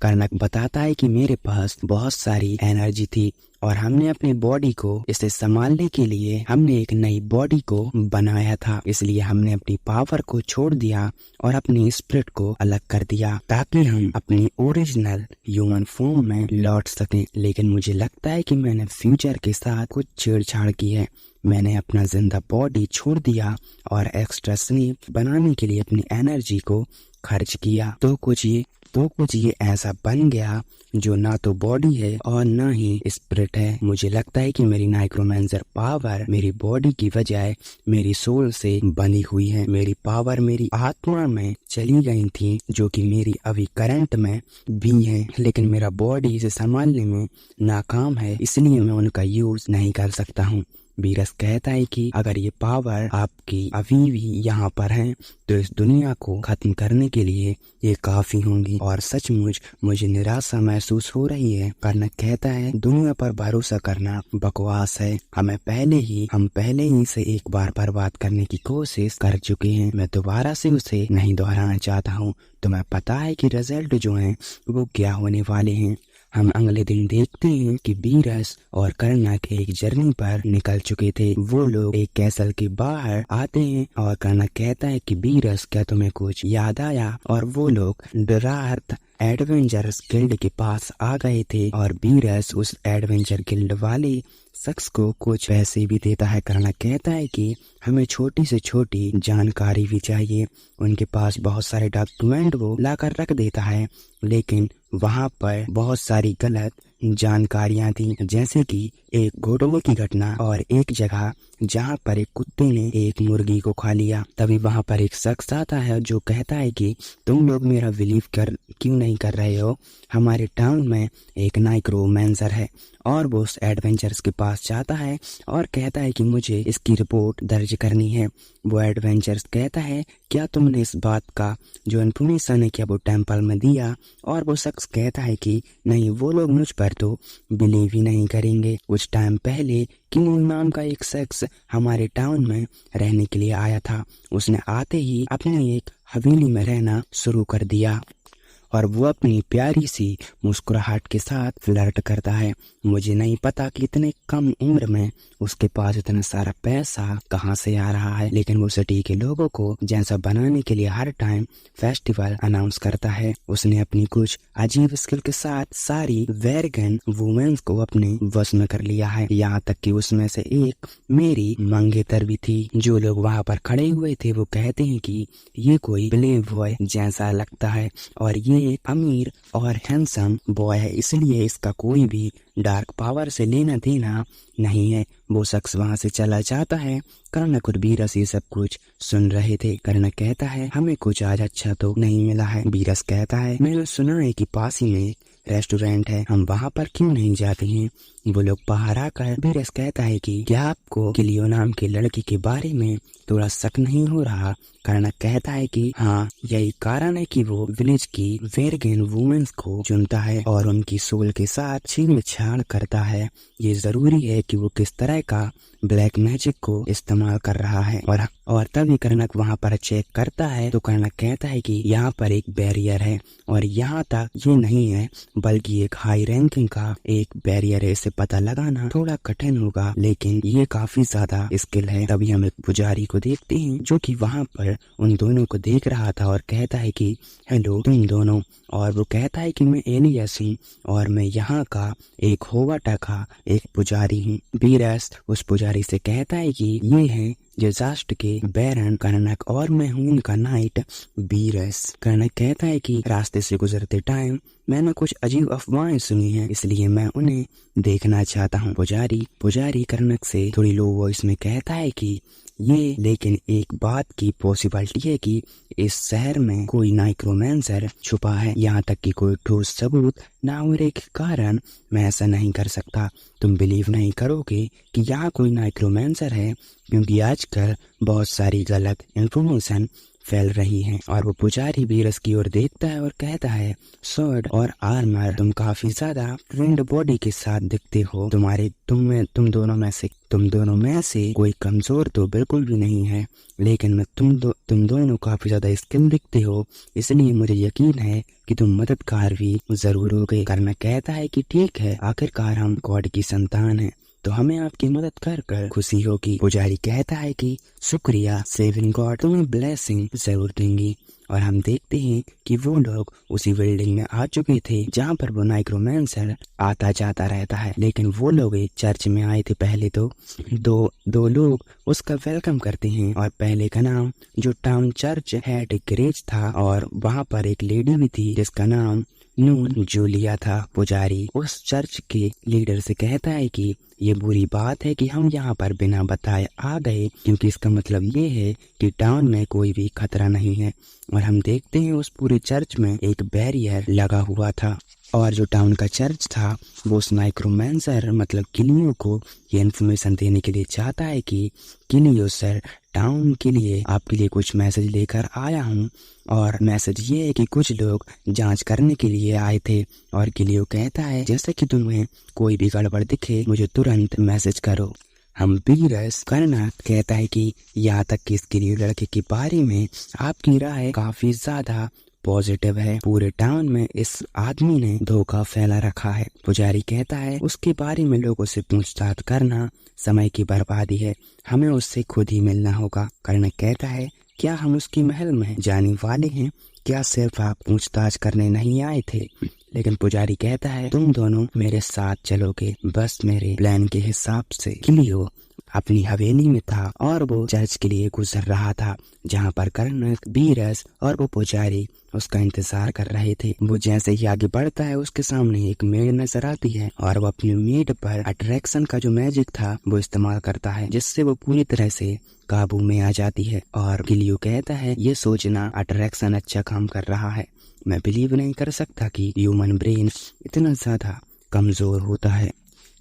कर्णक बताता है कि मेरे पास बहुत सारी एनर्जी थी और हमने अपनी बॉडी को इसे संभालने के लिए हमने एक नई बॉडी को बनाया था। इसलिए हमने अपनी पावर को छोड़ दिया और अपनी स्पिरिट को अलग कर दिया ताकि हम अपनी ओरिजिनल ह्यूमन फॉर्म में लौट सकें। लेकिन मुझे लगता है कि मैंने फ्यूचर के साथ कुछ छेड़छाड़ की है। मैंने अपना जिंदा बॉडी छोड़ दिया और एक्स्ट्रा स्लीप बनाने के लिए अपनी एनर्जी को खर्च किया। तो कुछ ये ऐसा बन गया जो ना तो बॉडी है और ना ही स्पिरिट है। मुझे लगता है कि मेरी नाइक्रोमैंसर पावर मेरी बॉडी की बजाय मेरी सोल से बनी हुई है। मेरी पावर मेरी आत्मा में चली गई थी जो कि मेरी अभी करंट में भी है, लेकिन मेरा बॉडी इसे संभालने में नाकाम है, इसलिए मैं उनका यूज नहीं कर सकता हूँ। बीरस कहता है कि अगर ये पावर आपकी अभी भी यहाँ पर है तो इस दुनिया को खत्म करने के लिए ये काफी होंगी। और सचमुच मुझे निराशा महसूस हो रही है। कर्णक कहता है दुनिया पर भरोसा करना बकवास है। हम पहले ही से एक बार बर्बाद करने की कोशिश कर चुके हैं। मैं दोबारा से उसे नहीं दोहराना चाहता हूँ। तुम्हें पता है कि रिजल्ट जो है वो क्या होने वाले हैं। हम अगले दिन देखते हैं कि बीरस और कर्णक एक जर्नी पर निकल चुके थे। वो लोग एक कैसल के बाहर आते हैं और कर्णक कहता है कि बीरस क्या तुम्हें कुछ याद आया? और वो लोग डरार्थ एडवेंचरस गिल्ड के पास आ गए थे और बीरस उस एडवेंचर गिल्ड वाले शख्स को कुछ पैसे भी देता है। कर्णक कहता है कि हमें छोटी से छोटी जानकारी भी चाहिए। उनके पास बहुत सारे डॉक्यूमेंट वो लाकर रख देता है, लेकिन वहाँ पर बहुत सारी गलत जानकारियां थी, जैसे कि एक घोटने की घटना और एक जगह जहाँ पर एक कुत्ते ने एक मुर्गी को खा लिया। तभी वहाँ पर एक शख्स आता है जो कहता है कि तुम लोग मेरा बिलीव क्यों नहीं कर रहे हो? हमारे टाउन में एक नाइक्रोमैंसर है और वो उस एडवेंचर्स के पास जाता है और कहता है कि मुझे इसकी रिपोर्ट दर्ज करनी है। वो एडवेंचर्स कहता है क्या तुमने इस बात का जो इन्फॉर्मेशन है क्या वो टेम्पल में दिया? और वो शख्स कहता है कि नहीं, वो लोग मुझ पर तो बिलीव ही नहीं करेंगे। कुछ टाइम पहले किंग नाम का एक शख्स हमारे टाउन में रहने के लिए आया था। उसने आते ही अपने एक हवेली में रहना शुरू कर दिया और वो अपनी प्यारी सी मुस्कुराहट के साथ फ्लर्ट करता है। मुझे नहीं पता कि इतने कम उम्र में उसके पास इतना सारा पैसा कहाँ से आ रहा है, लेकिन वो सिटी के लोगों को जैसा बनाने के लिए हर टाइम फेस्टिवल अनाउंस करता है। उसने अपनी कुछ अजीब स्किल के साथ सारी वेरगन वुमेन्स को अपने वश में कर लिया है। यहाँ तक कि उसमें से एक मेरी मंगेतर भी थी। जो लोग वहाँ पर खड़े हुए थे वो कहते हैं कि ये कोई प्ले बॉय जैसा लगता है और ये एक अमीर और हैंडसम बॉय है, इसलिए इसका कोई भी डार्क पावर से लेना देना नहीं है। वो शख्स वहाँ से चला जाता है। कर्णक और बीरस ये सब कुछ सुन रहे थे। कर्णक कहता है हमें कुछ आज अच्छा तो नहीं मिला है। बीरस कहता है मैंने सुना है कि पास ही में रेस्टोरेंट है, हम वहाँ पर क्यों नहीं जाते हैं। वो लोग बाहर आकर बीरस कहता है कि क्या आपको क्लियो नाम के लड़की के बारे में थोड़ा शक नहीं हो रहा। कर्णक कहता है कि हाँ, यही कारण है कि वो विलेज की वेरगेन वुमेन्स को चुनता है और उनकी सोल के साथ छेड़छाड़ करता है। ये जरूरी है कि वो किस तरह का ब्लैक मैजिक को इस्तेमाल कर रहा है। और तभी कर्णक वहाँ पर चेक करता है तो कर्णक कहता है कि यहाँ पर एक बैरियर है और यहाँ तक ये नहीं है बल्कि एक हाई रैंकिंग का एक बैरियर है। इसे पता लगाना थोड़ा कठिन होगा लेकिन ये काफी ज्यादा स्किल है। तभी हम एक पुजारी को देखते हैं जो कि वहाँ पर उन दोनों को देख रहा था और कहता है कि हेलो तुम दोनों। और वो कहता है कि मैं एलियस हूँ और मैं यहाँ का एक होवाटा का एक पुजारी हूँ। बीरस उस पुजारी से कहता है कि ये है जजास्ट के बैरन कर्णक और मैं हूँ उनका नाइट बीरस। कर्णक कहता है कि रास्ते से गुजरते टाइम मैंने कुछ अजीब अफवाहें सुनी हैं, इसलिए मैं उन्हें देखना चाहता हूँ। पुजारी कर्णक से थोड़ी लो वॉइस में कहता है कि ये लेकिन एक बात की पॉसिबिलिटी है कि इस शहर में कोई नाइक्रोमेंसर छुपा है, यहाँ तक कि कोई ठोस सबूत ना होने के कारण मैं ऐसा नहीं कर सकता। तुम बिलीव नहीं करोगे कि यहाँ कोई नाइक्रोमेंसर है क्योंकि आजकल बहुत सारी गलत इंफॉर्मेशन फैल रही है। और वो पुजारी बीरस की ओर देखता है और कहता है स्वॉर्ड और आर्मर, तुम काफी ज्यादा ट्रेंड बॉडी के साथ दिखते हो। तुम दोनों में से कोई कमजोर तो बिल्कुल भी नहीं है, लेकिन तुम दोनों काफी ज्यादा स्किल दिखते हो, इसलिए मुझे यकीन है कि तुम मददगार भी जरूर होगे। कर्णक कहता है कि ठीक है, आखिरकार हम गॉड की संतान हैं तो हमें आपकी मदद कर खुशी होगी। पुजारी कहता है कि शुक्रिया सेविंग गॉड, तुम्हें ब्लेसिंग जरूर देंगी। और हम देखते हैं कि वो लोग उसी बिल्डिंग में आ चुके थे जहाँ पर वो नाइक्रोमेंसर आता जाता रहता है, लेकिन वो लोग एक चर्च में आए थे। पहले तो दो लोग उसका वेलकम करते हैं और पहले का नाम जो टाउन चर्च हेड ग्रेज था और वहाँ पर एक लेडी भी थी जिसका नाम नून जूलिया था। पुजारी उस चर्च के लीडर से कहता है कि ये बुरी बात है कि हम यहाँ पर बिना बताए आ गए, क्योंकि इसका मतलब ये है कि टाउन में कोई भी खतरा नहीं है। और हम देखते हैं उस पूरे चर्च में एक बैरियर लगा हुआ था और जो टाउन का चर्च था वो उस नाइक्रोमेंसर मतलब किलियो को ये इन्फॉर्मेशन देने के लिए चाहता है कि किलियो सर, टाउन के लिए आपके लिए कुछ मैसेज लेकर आया हूँ और मैसेज ये है कि कुछ लोग जांच करने के लिए आए थे। और किलियो कहता है जैसे कि तुम्हें कोई भी गड़बड़ दिखे मुझे तुरंत मैसेज करो। हम बीरस कर्णक कहता है कि यहाँ तक कि इस किलियो लड़के के बारे में आपकी राय काफी ज्यादा पॉजिटिव है, पूरे टाउन में इस आदमी ने धोखा फैला रखा है। पुजारी कहता है उसके बारे में लोगों से पूछताछ करना समय की बर्बादी है, हमें उससे खुद ही मिलना होगा। कर्णक कहता है क्या हम उसके महल में जाने वाले हैं, क्या सिर्फ आप पूछताछ करने नहीं आए थे। लेकिन पुजारी कहता है तुम दोनों मेरे साथ चलोगे बस मेरे प्लान के हिसाब से। किलियो अपनी हवेली में था और वो चर्च के लिए गुजर रहा था जहाँ पर कर्णक, बीरस और वो पुजारी उसका इंतजार कर रहे थे। वो जैसे ही आगे बढ़ता है उसके सामने एक मेड नजर आती है और वो अपनी मेड पर अट्रैक्शन का जो मैजिक था वो इस्तेमाल करता है जिससे वो पूरी तरह से काबू में आ जाती है। और किलियो कहता है ये सोचना अट्रैक्शन अच्छा काम कर रहा है, मैं बिलीव नहीं कर सकता कि ह्यूमन ब्रेन इतना ज्यादा कमजोर होता है।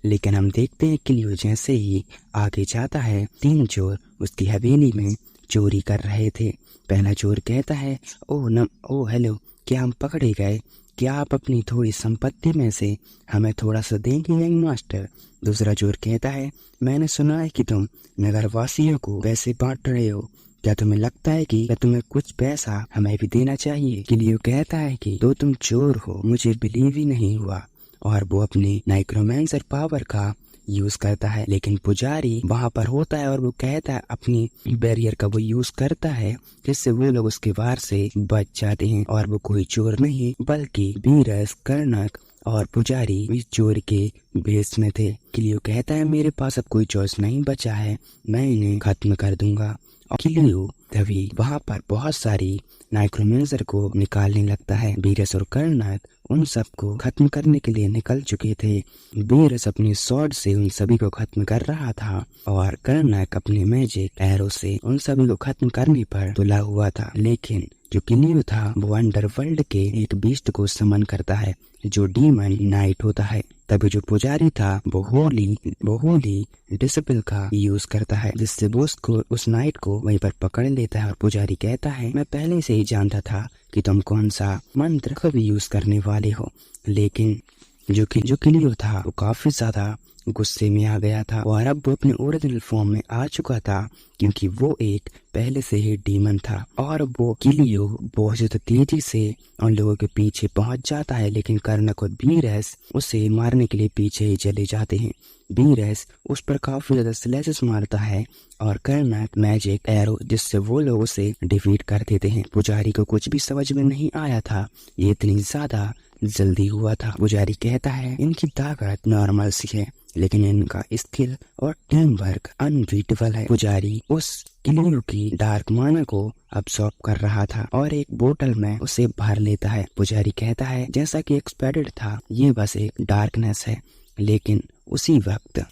लेकिन हम देखते हैं किलियो जैसे ही आगे जाता है 3 चोर उसकी हवेली में चोरी कर रहे थे। पहला चोर कहता है ओ हेलो, क्या हम पकड़े गए, क्या आप अपनी थोड़ी संपत्ति में से हमें थोड़ा सा देंगे यंग मास्टर। दूसरा चोर कहता है मैंने सुना है कि तुम नगर वासियों को पैसे बांट रहे हो, क्या तुम्हें लगता है कि तुम्हें कुछ पैसा हमें भी देना चाहिए। किलियो कहता है कि तो तुम चोर हो, मुझे बिलीव ही नहीं हुआ। और वो अपने नाइक्रोमेंसर पावर का यूज करता है, लेकिन पुजारी वहाँ पर होता है और वो कहता है अपनी बैरियर का वो यूज करता है जिससे वो लोग उसके वार से बच जाते हैं। और वो कोई चोर नहीं बल्कि बीरस, कर्णक और पुजारी भी चोर के बेस में थे। किलियो कहता है मेरे पास अब कोई चॉइस नहीं बचा है, मैं इन्हें खत्म कर दूंगा। और किलियो तभी वहाँ पर बहुत सारी नाइक्रोमेंसर को निकालने लगता है। बीरस और कर्णक उन सबको खत्म करने के लिए निकल चुके थे। बीरस अपनी स्वॉर्ड से उन सभी को खत्म कर रहा था और कर्णक अपने मैजिक एरो से उन सभी को खत्म करने पर तुला हुआ था। लेकिन जो किलियो था वो अंडरवर्ल्ड के एक बीस्ट को समन करता है जो डीमन नाइट होता है। तभी जो पुजारी था वो होली डिसिपल का यूज करता है, जिससे वो उसको उस नाइट को वहीं पर पकड़ लेता है। और पुजारी कहता है मैं पहले से ही जानता था कि तुम कौन सा मंत्र कब यूज करने वाले हो। लेकिन जो किलियो था वो काफी ज्यादा गुस्से में आ गया था और अब वो अपने ओरिजिनल फॉर्म में आ चुका था, क्योंकि वो एक पहले से ही डीमन था। और वो किलियो बहुत तेजी से उन लोगों के पीछे पहुंच जाता है, लेकिन कर्णक और बीरस उसे मारने के लिए पीछे ही चले जाते हैं। बीरस उस पर काफी ज्यादा स्लैशेस मारता है और कर्णक मैजिक एरो जिससे वो लोग उसे डिफीट कर देते हैं। पुजारी को कुछ भी समझ में नहीं आया था, ये इतनी ज्यादा जल्दी हुआ था। पुजारी कहता है इनकी ताकत नॉर्मल सी है, लेकिन इनका स्किल और टीम वर्क अनबीटेबल है। पुजारी उस किलियो की डार्क माना को अब्सॉर्ब कर रहा था और एक बोतल में उसे भर लेता है। पुजारी कहता है जैसा कि एक्सपेक्टेड था, ये बस एक डार्कनेस है। लेकिन उसी वक्त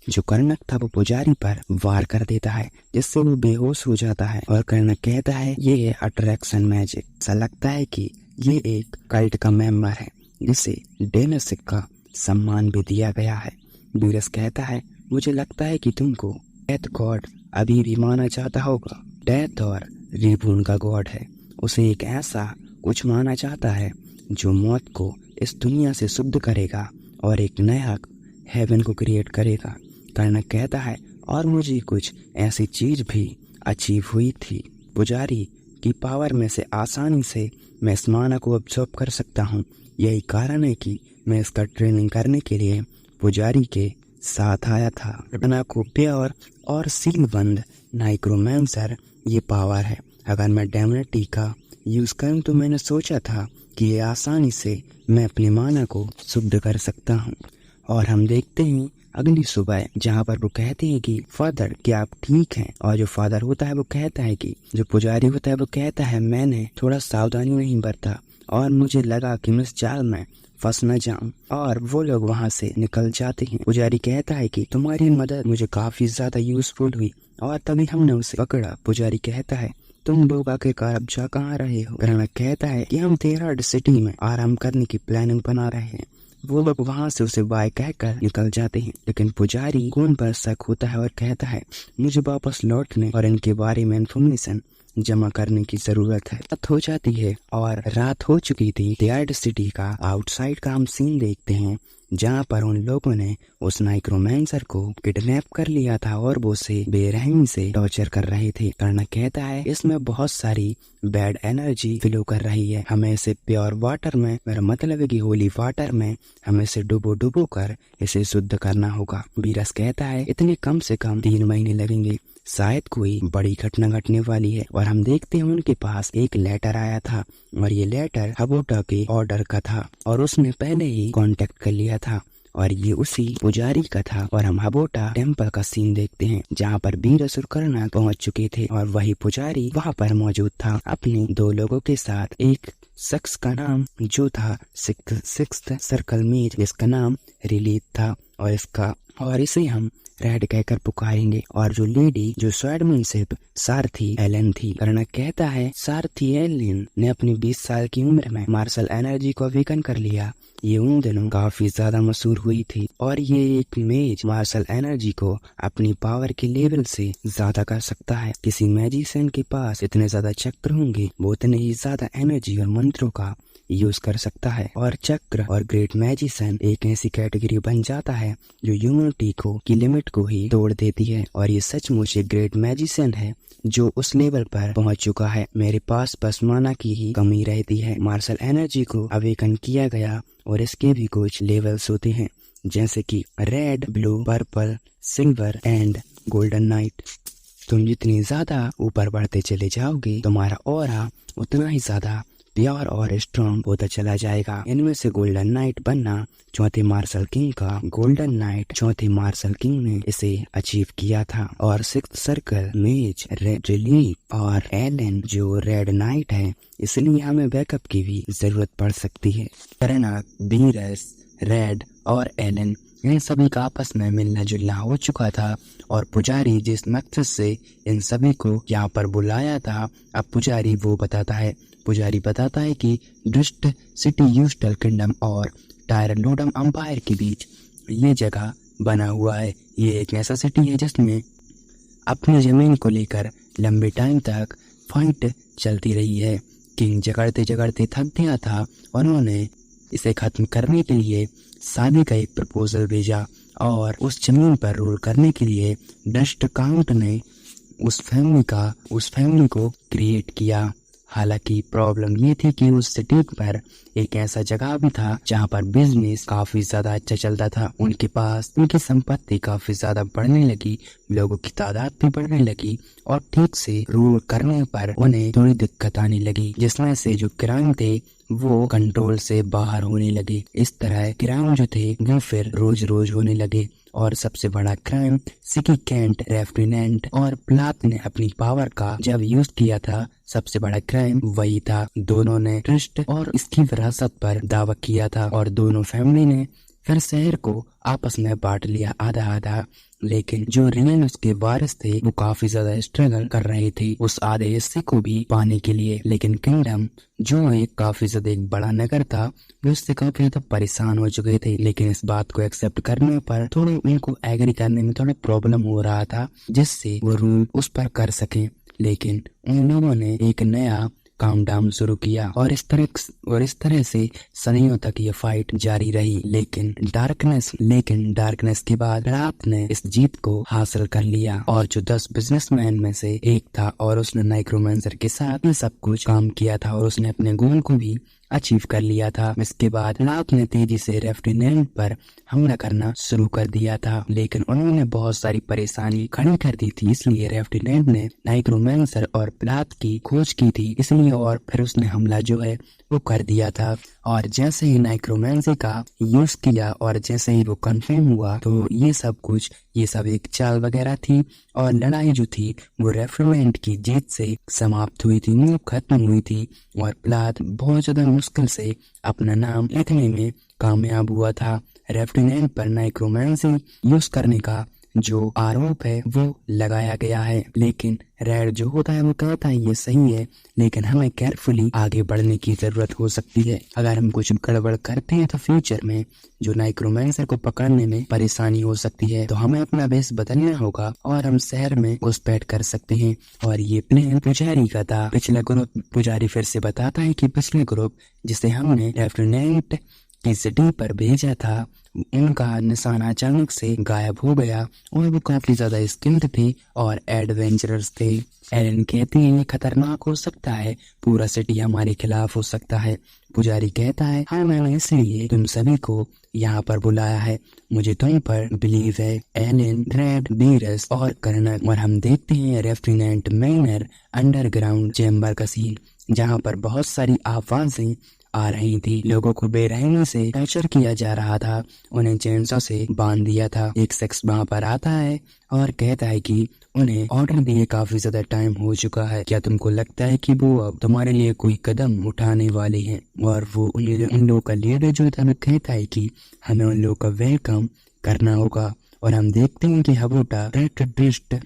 जो कर्णक था वो पुजारी पर वार कर देता है, जिससे वो बेहोश हो जाता है। और कर्णक कहता है ये है अट्रैक्शन मैजिक। ऐसा लगता है कि ये एक कल्ट का मेंबर है जिसे डेनसिक का सम्मान भी दिया गया है। बीरस कहता है मुझे लगता है कि तुमको डेथ गॉड अभी भी माना जाता होगा। डेथ और रिबून का गॉड है, उसे एक ऐसा कुछ माना जाता है जो मौत को इस दुनिया से शुद्ध करेगा और एक नया हेवन को क्रिएट करेगा। कर्णक कहता है और मुझे कुछ ऐसी चीज भी अचीव हुई थी। पुजारी की पावर में से आसानी से मैं इस माना को अब्सॉर्ब कर सकता हूँ। यही कारण है कि मैं इसका ट्रेनिंग करने के लिए पुजारी के साथ आया था। कर्णक को प्योर और सीलबंद नाइक्रोमैंसर ये पावर है। अगर मैं डेमनिटी का यूज करूँ तो मैंने सोचा था कि ये आसानी से मैं अपने माना को शुद्ध कर सकता हूँ। और हम देखते हैं अगली सुबह जहाँ पर वो कहते हैं कि फादर क्या आप ठीक हैं। और जो फादर होता है वो कहता है कि जो पुजारी होता है वो कहता है मैंने थोड़ा सावधानी नहीं बरता और मुझे लगा कि मैं इस जाल में फंस न जाऊं। और वो लोग वहाँ से निकल जाते हैं। पुजारी कहता है कि तुम्हारी मदद मुझे काफी ज्यादा यूजफुल हुई और तभी हमने उसे पकड़ा। पुजारी कहता है तुम लोग आखिरकार अब जा कहाँ रहे हो। कर्णक कहता है कि हम थेराड सिटी में आराम करने की प्लानिंग बना रहे हैं। वो लोग वहाँ से उसे बाय कहकर निकल जाते हैं, लेकिन पुजारी कौन पर शक होता है और कहता है मुझे वापस लौटने और इनके बारे में इन्फॉर्मेशन जमा करने की जरूरत है। रात हो जाती है और रात हो चुकी थी। थेराड सिटी का आउटसाइड का हम सीन देखते हैं जहाँ पर उन लोगों ने उस नाइक्रोमैंसर को किडनैप कर लिया था और वो उसे बेरहमी से टॉर्चर कर रहे थे। कर्णक कहता है इसमें बहुत सारी बैड एनर्जी फ्लो कर रही है, हमें इसे प्योर वाटर में, मेरा मतलब है कि होली वाटर में हमें इसे डुबो कर इसे शुद्ध करना होगा। बीरस कहता है इतने कम से कम 3 महीने लगेंगे, शायद कोई बड़ी घटना घटने वाली है। और हम देखते हैं उनके पास एक लेटर आया था और ये लेटर हबोटा के ऑर्डर का था और उसने पहले ही कांटेक्ट कर लिया था और ये उसी पुजारी का था। और हम हबोटा टेम्पल का सीन देखते हैं जहाँ पर बीरस और कर्णक पहुंच चुके थे और वही पुजारी वहाँ पर मौजूद था अपने 2 लोगों के साथ। एक शख्स का नाम जो था सिक्स्थ सर्कल मेज, जिसका नाम रिलीज था और इसे हम रेड कहकर पुकारेंगे। और जो लेडी जो स्वैर्डमैनशिप सारथी एलन थी। कर्णक कहता है सारथी एलन ने अपनी 20 साल की उम्र में मार्शल एनर्जी को अवेकन कर लिया। ये उन दिनों काफी ज्यादा मशहूर हुई थी और ये एक मेज मार्शल एनर्जी को अपनी पावर के लेवल से ज्यादा कर सकता है। किसी मैजिशियन के पास इतने ज्यादा चक्र होंगे वो उतने ही ज्यादा एनर्जी और मंत्रों का यूज कर सकता है। और चक्र और ग्रेट मैजिशियन एक ऐसी कैटेगरी बन जाता है जो ह्यूमैनिटी की लिमिट को ही तोड़ देती है। और ये सचमुच एक ग्रेट मैजिशियन है जो उस लेवल पर पहुंच चुका है। मेरे पास बस माना की ही कमी रहती है। मार्शल एनर्जी को अवेकन किया गया और इसके भी कुछ लेवल्स होते हैं जैसे कि red, blue, purple, silver and golden night. तुम जितनी ज्यादा ऊपर बढ़ते चले जाओगे तुम्हारा ऑरा उतना ही ज्यादा प्योर और स्ट्रॉन्ग होता चला जाएगा। इनमें से गोल्डन नाइट बनना चौथे मार्शल किंग का गोल्डन नाइट चौथे मार्शल किंग ने इसे अचीव किया था। और सिक्स्थ सर्कल मेज रेड रिलीफ और एलन जो रेड नाइट है, इसलिए हमें बैकअप की भी जरूरत पड़ सकती है। कर्णक, बीरस, रेड और एलन इन सभी का आपस में मिलना जुलना हो चुका था और पुजारी जिस मकसद से इन सभी को यहाँ पर बुलाया था अब पुजारी वो बताता है। पुजारी बताता है कि डस्ट सिटी यूस्टल किंगडम और टायरनोडम एम्पायर के बीच ये जगह बना हुआ है। ये एक ऐसा सिटी है जिसमें अपनी जमीन को लेकर लंबे टाइम तक फाइट चलती रही है। किंग झगड़ते झगड़ते थक गया था और उन्होंने इसे खत्म करने के लिए शादी का एक प्रपोजल भेजा और उस जमीन पर रूल करने के लिए डस्ट काउंट ने उस फैमिली को क्रिएट किया। हालांकि प्रॉब्लम ये थी कि उस सिटी पर एक ऐसा जगह भी था जहाँ पर बिजनेस काफी ज्यादा अच्छा चलता था। उनके पास उनकी संपत्ति काफी ज्यादा बढ़ने लगी, लोगों की तादाद भी बढ़ने लगी और ठीक से रूल करने पर उन्हें थोड़ी दिक्कत आने लगी, जिसमें से जो क्राइम थे वो कंट्रोल से बाहर होने लगे। इस तरह क्राइम जो थे वो फिर रोज रोज होने लगे और सबसे बड़ा क्राइम सिकी कैंट, लेफ्टिनेंट और प्लाथ ने अपनी पावर का जब यूज किया था, सबसे बड़ा क्राइम वही था। दोनों ने ट्रस्ट और इसकी विरासत पर दावा किया था और दोनों फैमिली ने फिर शहर को आपस में बांट लिया आधा आधा। लेकिन जो रियल उसके वारिस थे वो काफी ज्यादा स्ट्रगल कर रहे थे उस आधे हिस्से को भी पाने के लिए। लेकिन किंगडम जो एक काफी ज्यादा एक बड़ा नगर था वो उससे काफी ज्यादा परेशान हो चुके थे। लेकिन इस बात को एक्सेप्ट करने पर थोड़ा उनको एग्री करने में थोड़ा प्रॉब्लम हो रहा था जिससे वो रूल उस पर कर सके। लेकिन उन लोगों ने एक नया काउंटडाउन शुरू किया और इस तरह से सदियों तक ये फाइट जारी रही। लेकिन डार्कनेस के बाद रात ने इस जीत को हासिल कर लिया और जो 10 बिजनेसमैन में से एक था और उसने नाइक्रोमैंसर के साथ ये सब कुछ काम किया था और उसने अपने गोल को भी अचीव कर लिया था। इसके बाद रात ने तेजी से लेफ्टिनेंट पर हमला करना शुरू कर दिया था, लेकिन उन्होंने बहुत सारी परेशानी खड़ी कर दी थी, इसलिए लेफ्टिनेंट ने नाइक्रोमैंसर और प्लाथ की खोज की थी इसलिए और फिर उसने हमला जो है वो कर दिया था। और जैसे ही नाइक्रोमैंसर का यूज किया और जैसे ही वो कंफर्म हुआ तो ये सब एक चाल वगैरह थी और लड़ाई जो थी वो लेफ्टिनेंट की जीत से समाप्त हुई थी, वो खत्म हुई थी और प्लाथ बहुत ज्यादा मुश्किल से अपना नाम लिखने में कामयाब हुआ था। लेफ्टिनेंट पर नाइक्रोमैंसर यूज करने का जो आरोप है वो लगाया गया है, लेकिन रेड जो होता है वो कहता है ये सही है, लेकिन हमें केयरफुली आगे बढ़ने की जरूरत हो सकती है। अगर हम कुछ गड़बड़ करते हैं तो फ्यूचर में जो नाइक्रोमैंसर को पकड़ने में परेशानी हो सकती है, तो हमें अपना बेस बदलना होगा और हम शहर में घुसपैठ कर सकते हैं। और ये प्लान पुजारी का था। पिछला ग्रुप पुजारी फिर से बताता है कि पिछले ग्रुप जिसे हमने लेफ्टिनेंट की सिटी पर भेजा था उनका निशाना अचानक से गायब हो गया और वो काफी ज्यादा स्किल्ड थे और एडवेंचरर्स थे। एलन कहती है ये खतरनाक हो सकता है, पूरा सिटी हमारे खिलाफ हो सकता है। पुजारी कहता है हाँ मैंने इसलिए तुम सभी को यहाँ पर बुलाया है, मुझे तुम पर बिलीव है। एलन, रेड, बीरस और कर्नल। और हम देखते हैं लेफ्टिनेंट मेनर अंडरग्राउंड चेम्बर का सीन जहाँ पर बहुत सारी आवाजें आ रही थी। लोगों को बेरहमी से टॉर्चर किया जा रहा था, उन्हें चेंसों से बांध दिया था। एक शख्स वहाँ पर आता है और कहता है कि उन्हें ऑर्डर दिए काफी ज्यादा टाइम हो चुका है, क्या तुमको लगता है कि वो अब तुम्हारे लिए कोई कदम उठाने वाले हैं? और वो उन लोगों का लीडर जो था कहता है कि हमें उन लोगों का वेलकम करना होगा। और हम देखते हैं कि हबोटा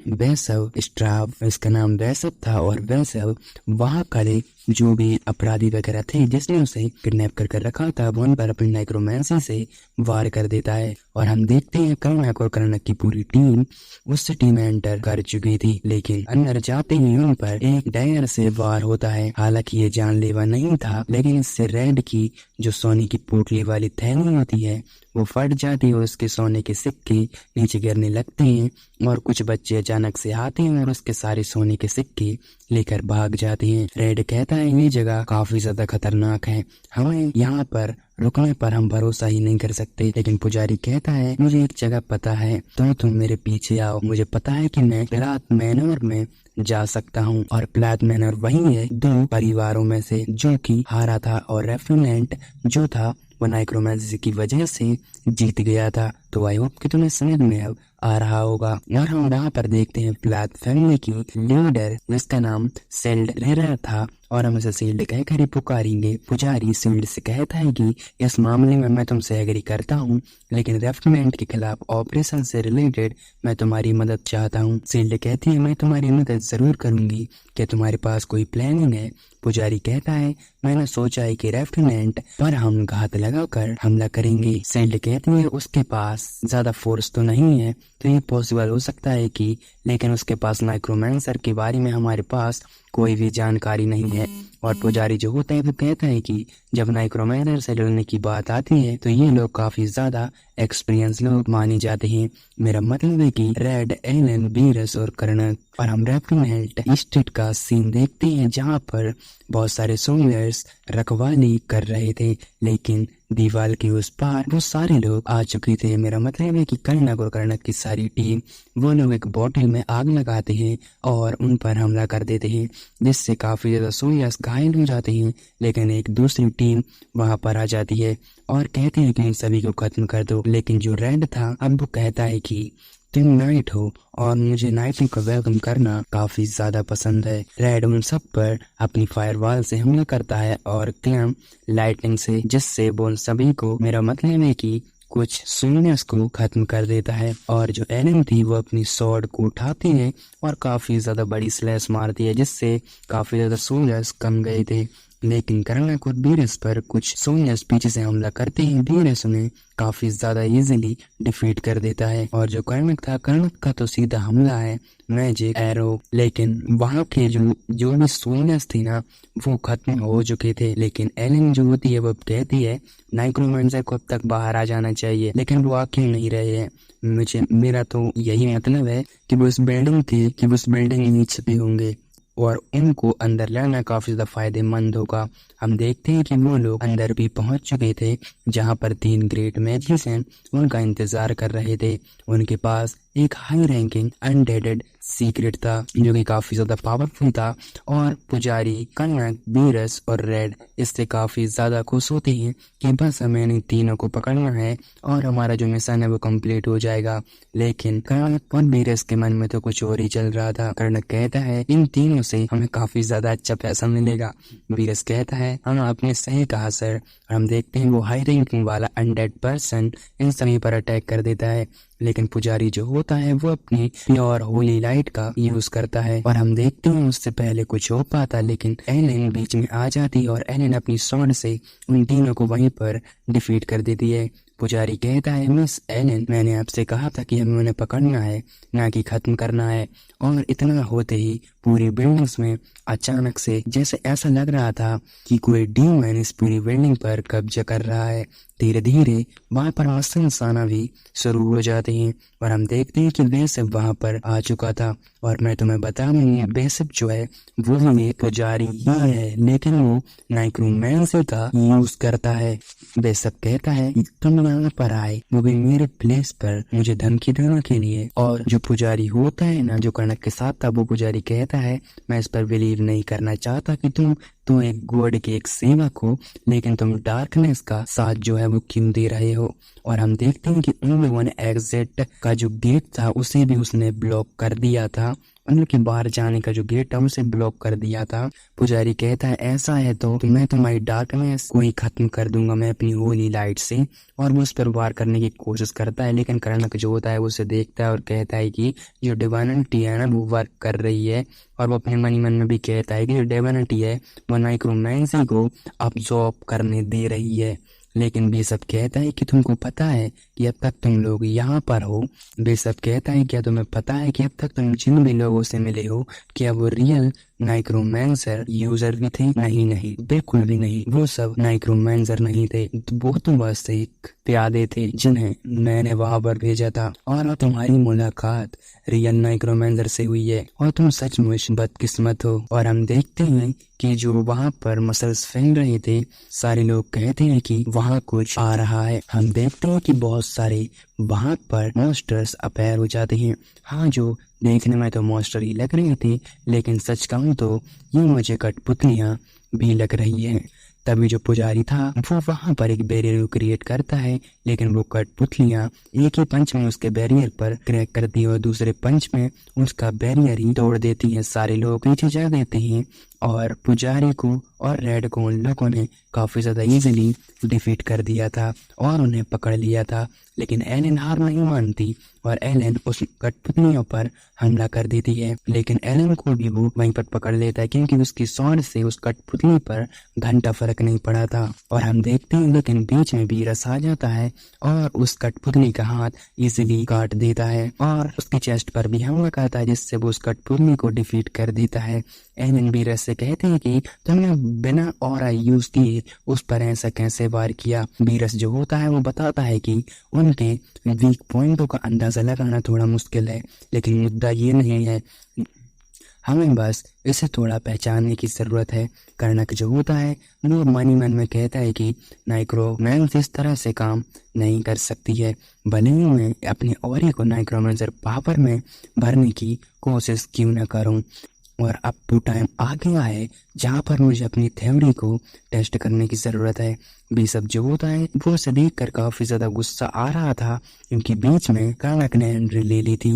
वैसव स्ट्राव, इसका नाम वैसव था और वैसव वहाँ करे जो भी अपराधी वगैरह थे जिसने उसे किडनैप करके रखा था वो उन पर अपनी नाइक्रोमैंसी से वार कर देता है। और हम देखते हैं कर्नक और कर्नक की पूरी टीम उस सिटी में एंटर कर चुकी थी, लेकिन अंदर जाते ही उन पर एक डायर से वार होता है। हालांकि ये जानलेवा नहीं था, लेकिन इससे रेड की जो सोने की पोटली वाली थैली होती है वो फट जाती है और उसके सोने के सिक्के नीचे गिरने लगते हैं और कुछ बच्चे अचानक से आते हैं और उसके सारे सोने के सिक्के लेकर भाग जाते हैं। रेड कहता है ये जगह काफी ज्यादा खतरनाक है, हमें यहाँ पर रुकने पर हम भरोसा ही नहीं कर सकते। लेकिन पुजारी कहता है मुझे एक जगह पता है, तो तुम मेरे पीछे आओ, मुझे पता है कि मैं प्लाथ मैनर में जा सकता हूँ। और प्लाथ मैनर वही है 2 परिवारों में से जो कि हारा था और लेफ्टिनेंट जो था वो नाइक्रोमैंसी की वजह से जीत गया था। तो आई होप कि तुम्हें समझ में अब आ रहा होगा। और हम वहाँ पर देखते हैं प्लाथ फैमिली की लीडर जिसका नाम सेल्ड रेरा था और हम उसे शील्ड कहकर ही पुकारेंगे। पुजारी शील्ड से कहता है कि इस मामले में मैं तुमसे एग्री करता हूँ, लेकिन रेफनेंट के खिलाफ ऑपरेशन से रिलेटेड मैं तुम्हारी मदद चाहता हूँ। शील्ड कहती है मैं तुम्हारी मदद जरूर करूंगी, क्या तुम्हारे पास कोई प्लानिंग है? पुजारी कहता है मैंने सोचा है कि रेफनेंट पर हम घात लगाकर हमला करेंगे। शील्ड कहती है उसके पास ज्यादा फोर्स तो नहीं है, तो ये पॉसिबल हो सकता है कि, लेकिन उसके पास नाइक्रोमैंसर के बारे में हमारे पास कोई भी जानकारी नहीं है। और पुजारी जो होता है वो कहता है कि जब नाइक्रोमैंसर से लड़ने की बात आती है तो ये लोग काफी ज्यादा एक्सपीरियंस लोग माने जाते हैं। मेरा मतलब है कि रेड, एलन, बीरस और कर्नक। और हम रेफनेंट स्टेट का सीन देखते हैं जहाँ पर बहुत सारे सोल्जर्स रखवाली कर रहे थे, लेकिन दीवार के उस पार वो सारे लोग आ चुके थे। मेरा मतलब है कि कर्नक और कर्नक की सारी टीम वो लोग एक बोतल में आग लगाते हैं और उन पर हमला कर देते हैं, जिससे काफी ज्यादा सोल्जर्स घायल हो जाते हैं। लेकिन एक दूसरी टीम वहां पर आ जाती है और कहते हैं कि इन सभी को खत्म कर दो। लेकिन जो रेड था अब वो कहता है कि तुम नाइट हो और मुझे नाइट को वेलकम करना काफी ज्यादा पसंद है। रेड उन सब पर अपनी फायरवॉल से हमला करता है और क्लैम लाइटनिंग से, जिससे वो उन सभी को, मेरा मतलब है कि कुछ सोल्जर्स को खत्म कर देता है। और जो एलन थी वो अपनी स्वॉर्ड को उठाती है और काफी ज्यादा बड़ी स्लैश मारती है, जिससे काफी ज्यादा सोल्जर्स कम गए थे। लेकिन कर्नक और बीरस पर कुछ सोल्जर्स पीछे से हमला करते हैं। बीरस उन्हें काफी ज्यादा इजीली डिफीट कर देता है। और जो कर्नक था, कर्नक का तो सीधा हमला है मैजिक एरो, लेकिन वहाँ के जो भी सोल्जर्स थी ना वो खत्म हो चुके थे। लेकिन एलन जो होती है वो कहती है नाइक्रोमैंसर को अब तक बाहर आ जाना चाहिए, लेकिन वो आ क्यों नहीं रहे हैं? मेरा तो यही मतलब है कि वो उस बिल्डिंग थी कि वो उस बिल्डिंग के नीचे भी होंगे और उनको अंदर लाना काफी ज्यादा फायदेमंद होगा। हम देखते हैं कि वो लोग अंदर भी पहुंच चुके थे, जहां पर 3 ग्रेट मैजिशियन उनका इंतजार कर रहे थे। उनके पास एक हाई रैंकिंग अनडेडेड सीक्रेट था जो कि काफी ज्यादा पावरफुल था। और पुजारी, कर्नक, बीरस और रेड इससे काफी ज्यादा खुश होते हैं कि बस हमें इन तीनों को पकड़ना है और हमारा जो मिशन है वो कंप्लीट हो जाएगा। लेकिन कर्नक और बीरस के मन में तो कुछ और ही चल रहा था। कर्नक कहता है इन तीनों से हमें काफी ज्यादा अच्छा पैसा मिलेगा। बीरस कहता है हाँ आपने सही कहा सर। और हम देखते हैं वो हाई रैंकिंग वाला अनडेड पर्सन इन सभी पर अटैक कर देता है। लेकिन पुजारी जो होता है वो अपनी प्योर होली लाइट का यूज करता है और हम देखते हैं उससे पहले कुछ हो पाता, लेकिन एलन बीच में आ जाती और एलन अपनी स्वॉर्ड से उन तीनों को वहीं पर डिफीट कर देती है। पुजारी कहता है मिस एलन, मैंने आपसे कहा था कि हमें उन्हें पकड़ना है ना कि खत्म करना है। और इतना होते ही पूरी बिल्डिंग्स में अचानक से जैसे ऐसा लग रहा था कि कोई डीमन इस पूरी बिल्डिंग पर कब्जा कर रहा है। धीरे धीरे वहां पर मसल्स आना भी शुरू हो जाते हैं और हम देखते हैं कि बेसिप वहां पर आ चुका था। और मैं तुम्हें बता दूं बेसिप जो है वो एक पुजारी ही है, लेकिन वो नाइक्रोमैंसर का यूज करता है। बेसिप कहता है तुम यहाँ पर आए वो भी मेरे प्लेस पर मुझे धमकी देने के लिए। और जो पुजारी होता है ना जो कर्नक के साथ था, वो पुजारी कहता है मैं इस पर बिलीव नहीं करना चाहता कि तुम एक गॉड के एक सेवक हो, लेकिन तुम डार्कनेस का साथ जो है वो क्यों दे रहे हो। और हम देखते हैं कि उन लोगों ने एग्जिट का जो गेट था उसे भी उसने ब्लॉक कर दिया था, उनके बाहर जाने का जो गेट था उसे ब्लॉक कर दिया था। पुजारी कहता है ऐसा है तो मैं तुम्हारी डार्कनेस को ही खत्म कर दूंगा मैं अपनी होली लाइट से। और वो उस पर वार करने की कोशिश करता है, लेकिन कर्नक जो होता है वो उसे देखता है और कहता है कि जो डिवाइनिटी है ना वो वर्क कर रही है। और वो अपने मन में भी कहता है कि जो डिवाइनिटी है वो नाइक्रोमैंसर को अब्सॉर्ब करने दे रही है। लेकिन बेसिप कहता है कि तुमको पता है कि अब तक तुम लोग यहाँ पर हो। बेसिप कहता है क्या तुम्हें पता है कि अब तक तुम जिन भी लोगों से मिले हो क्या वो रियल नाइक्रोमैंसर यूजर भी थे? नहीं, बिल्कुल भी नहीं, वो सब नाइक्रोमैंसर नहीं थे, वो तो बस एक प्यादे थे जिन्हें मैंने वहां पर भेजा था। और तुम्हारी मुलाकात रियल नाइक्रोमैंसर से हुई है और तुम सचमुच बदकिस्मत हो। और हम देखते हैं कि जो वहां पर मसल्स फैल रहे थे सारे लोग कहते हैं कि वहां कुछ आ रहा है। हम देखते हैं कि बहुत सारे वहां पर मॉन्स्टर्स अपीयर हो जाते हैं। हाँ, जो देखने में तो मॉन्स्टर ही लग रहे थे, लेकिन सच कहूं तो ये मुझे कठपुतलियां भी लग रही है। तभी जो पुजारी था वो वहां पर एक बैरियर को क्रिएट करता है, लेकिन वो कठपुतलियां एक ही पंच में उसके बैरियर पर क्रैक करती है और दूसरे पंच में उसका बैरियर ही तोड़ देती है। सारे लोग पीछे जा देते हैं और पुजारी को और रेड को उन लोगों ने काफी ज्यादा इजीली डिफीट कर दिया था और उन्हें पकड़ लिया था। लेकिन एलन हार नहीं मानती और एलन उस कठपुतलियों पर हमला कर देती है। लेकिन एलन को भी वो वहीं पर पकड़ लेता है क्योंकि उसकी स्वॉर्ड से उस कठपुतली पर घंटा फर्क नहीं पड़ा था। और हम देखते हैं लेकिन बीच में वीरस आ जाता है और उस कठपुतली का हाथ इजीली काट देता है और उसकी चेस्ट पर भी हमला करता है, जिससे वो उस कठपुतली को डिफीट कर देता है। एलन वीरस से कहते हैं कि तुमने बिना ऑरा यूज किए उस पर ऐसा कैसे वार किया। वीरस जो होता है वो बताता है कि उनके वीक पॉइंटों का अंदाजा लगाना थोड़ा मुश्किल है, लेकिन मुद्दा ये नहीं है, हमें बस इसे थोड़ा पहचानने की जरूरत है। कर्णक जो होता है वो मन में कहता है कि नाइक्रोमैंस इस तरह से काम नहीं कर सकती है। भले ही मैं अपने ऑरे को नाइक्रोमैंसर पावर में भरने की कोशिश क्यों न करूं। और अब वो टाइम आ गया है जहाँ पर मुझे अपनी थ्योरी को टेस्ट करने की जरूरत है। बिशप जो होता है वो उसे देख कर काफी ज्यादा गुस्सा आ रहा था क्योंकि बीच में कर्णक ने एंट्री ले ली थी।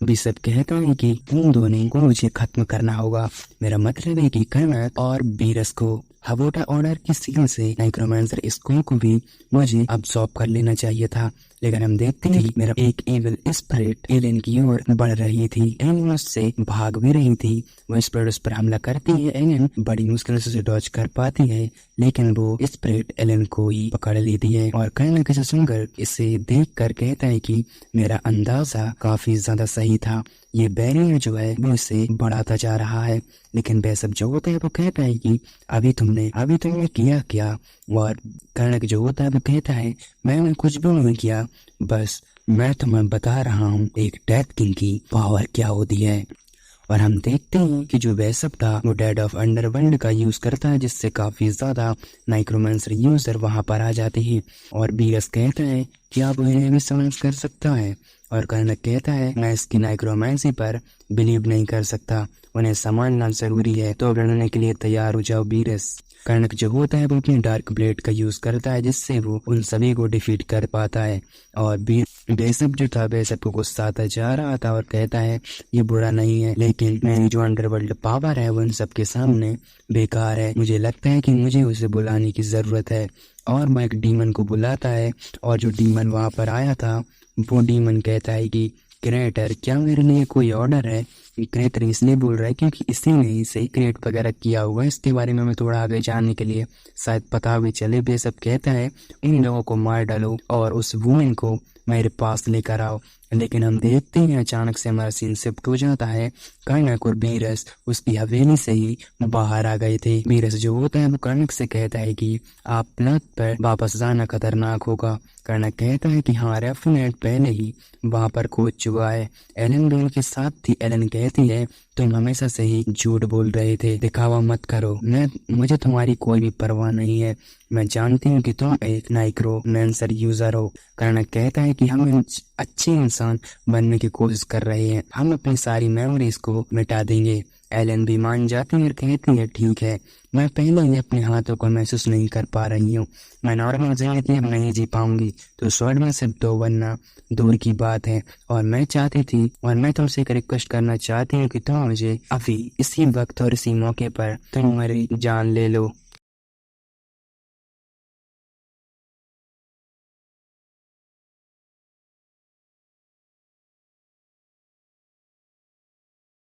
बिशप कहता है कि इन दोनों को मुझे खत्म करना होगा। मेरा मतलब है कि कर्णक और वीरस को हवोटा ऑर्डर की सील से नाइक्रोमैंसर स्कूल को भी मुझे अब्सॉर्ब कर लेना चाहिए था। लेकिन हम देखते हैं कि मेरा एक एविल स्पिरिट एलन की ओर बढ़ रही थी। एलन उससे भाग भी रही थी। वो स्पिरिट उस पर हमला करती है। एलन बड़ी मुश्किल से डॉज कर पाती है, लेकिन वो स्पिरिट एलन को ही पकड़ लेती है। और कर्णक इसे सुनकर इसे देख कर कहता है कि मेरा अंदाजा काफी ज्यादा सही था, ये बैरियर जो है वो इसे बढ़ाता जा रहा है। लेकिन बेसब जो होता है वो कहता है कि अभी तुमने किया क्या। और कर्णक जो होता है वो कहता है मैंने कुछ भी नहीं किया, बस मैं तुम्हें बता रहा हूँ एक डेथ किंग की पावर क्या होती है। और हम देखते हैं कि जो बेसब था वो डेड ऑफ अंडरवर्ल्ड का यूज करता है, जिससे काफी ज्यादा नाइक्रोमैंसर यूजर वहां पर आ जाते हैं। और बीरस कहता है कि आप उन्हें भी समझ कर सकता है। और कर्णक कहता है मैं इसकी नाइक्रोमैंसी पर बिलीव नहीं कर सकता, उन्हें समझना जरूरी है, तो लड़ने के लिए तैयार हो जाओ बीरस। कर्णक जो होता है वो अपनी डार्क ब्लेड का यूज करता है, जिससे वो उन सभी को डिफीट कर पाता है। और बेसब जो था बेसब को गुस्सा आता जा रहा था और कहता है ये बुरा नहीं है, लेकिन मेरी जो अंडरवर्ल्ड पावर है वो इन सबके सामने बेकार है। मुझे लगता है कि मुझे उसे बुलाने की जरूरत है। और मैं एक डीमन को बुलाता है और जो डीमन वहां पर आया था वो डीमन कहता है कि क्रिएटर क्या मेरे लिए कोई ऑर्डर है। क्रिएटर इसलिए बोल रहा है क्योंकि इसी ने इसे क्रिएट वगैरह किया हुआ है। इसके बारे में मैं थोड़ा आगे जानने के लिए शायद पता भी चले। बेसब कहता है इन लोगों को मार डालो और उस वुमेन को मेरे पास लेकर आओ। लेकिन हम देखते हैं अचानक से हमारा सीन शिफ्ट हो जाता है। कर्णक और बीरस उसकी हवेली से ही बाहर आ गए थे। बीरस जो होता है वो कर्णक से कहता है कि आप प्लॉट पर वापस जाना खतरनाक होगा। कर्णक कहता है कि हाँ रेफिनेट पहले ही वहां पर खोज चुका है। एलन बेल के साथ थी। एलन कहती है तुम हमेशा से ही झूठ बोल रहे थे, दिखावा मत करो, मुझे तुम्हारी कोई भी परवाह नहीं है, मैं जानती हूँ कि तुम एक नाइक्रोमैंसर यूजर हो। कर्णक कहता है कि हम अच्छे इंसान बनने की कोशिश कर रहे हैं, हम अपनी सारी मेमोरीज को मिटा देंगे। एलन भी मान जाती है और कहती है ठीक है, मैं पहले ही अपने हाथों को महसूस नहीं कर पा रही हूँ, मैं नॉर्मल जिंदगी अब नहीं जी पाऊंगी, तो स्वर्ग में सिर्फ 2 बनना दूर की बात है। और मैं तुमसे एक रिक्वेस्ट करना चाहती हूँ कि तुम मुझे अभी इसी वक्त और इसी मौके पर तुम मेरी जान ले लो।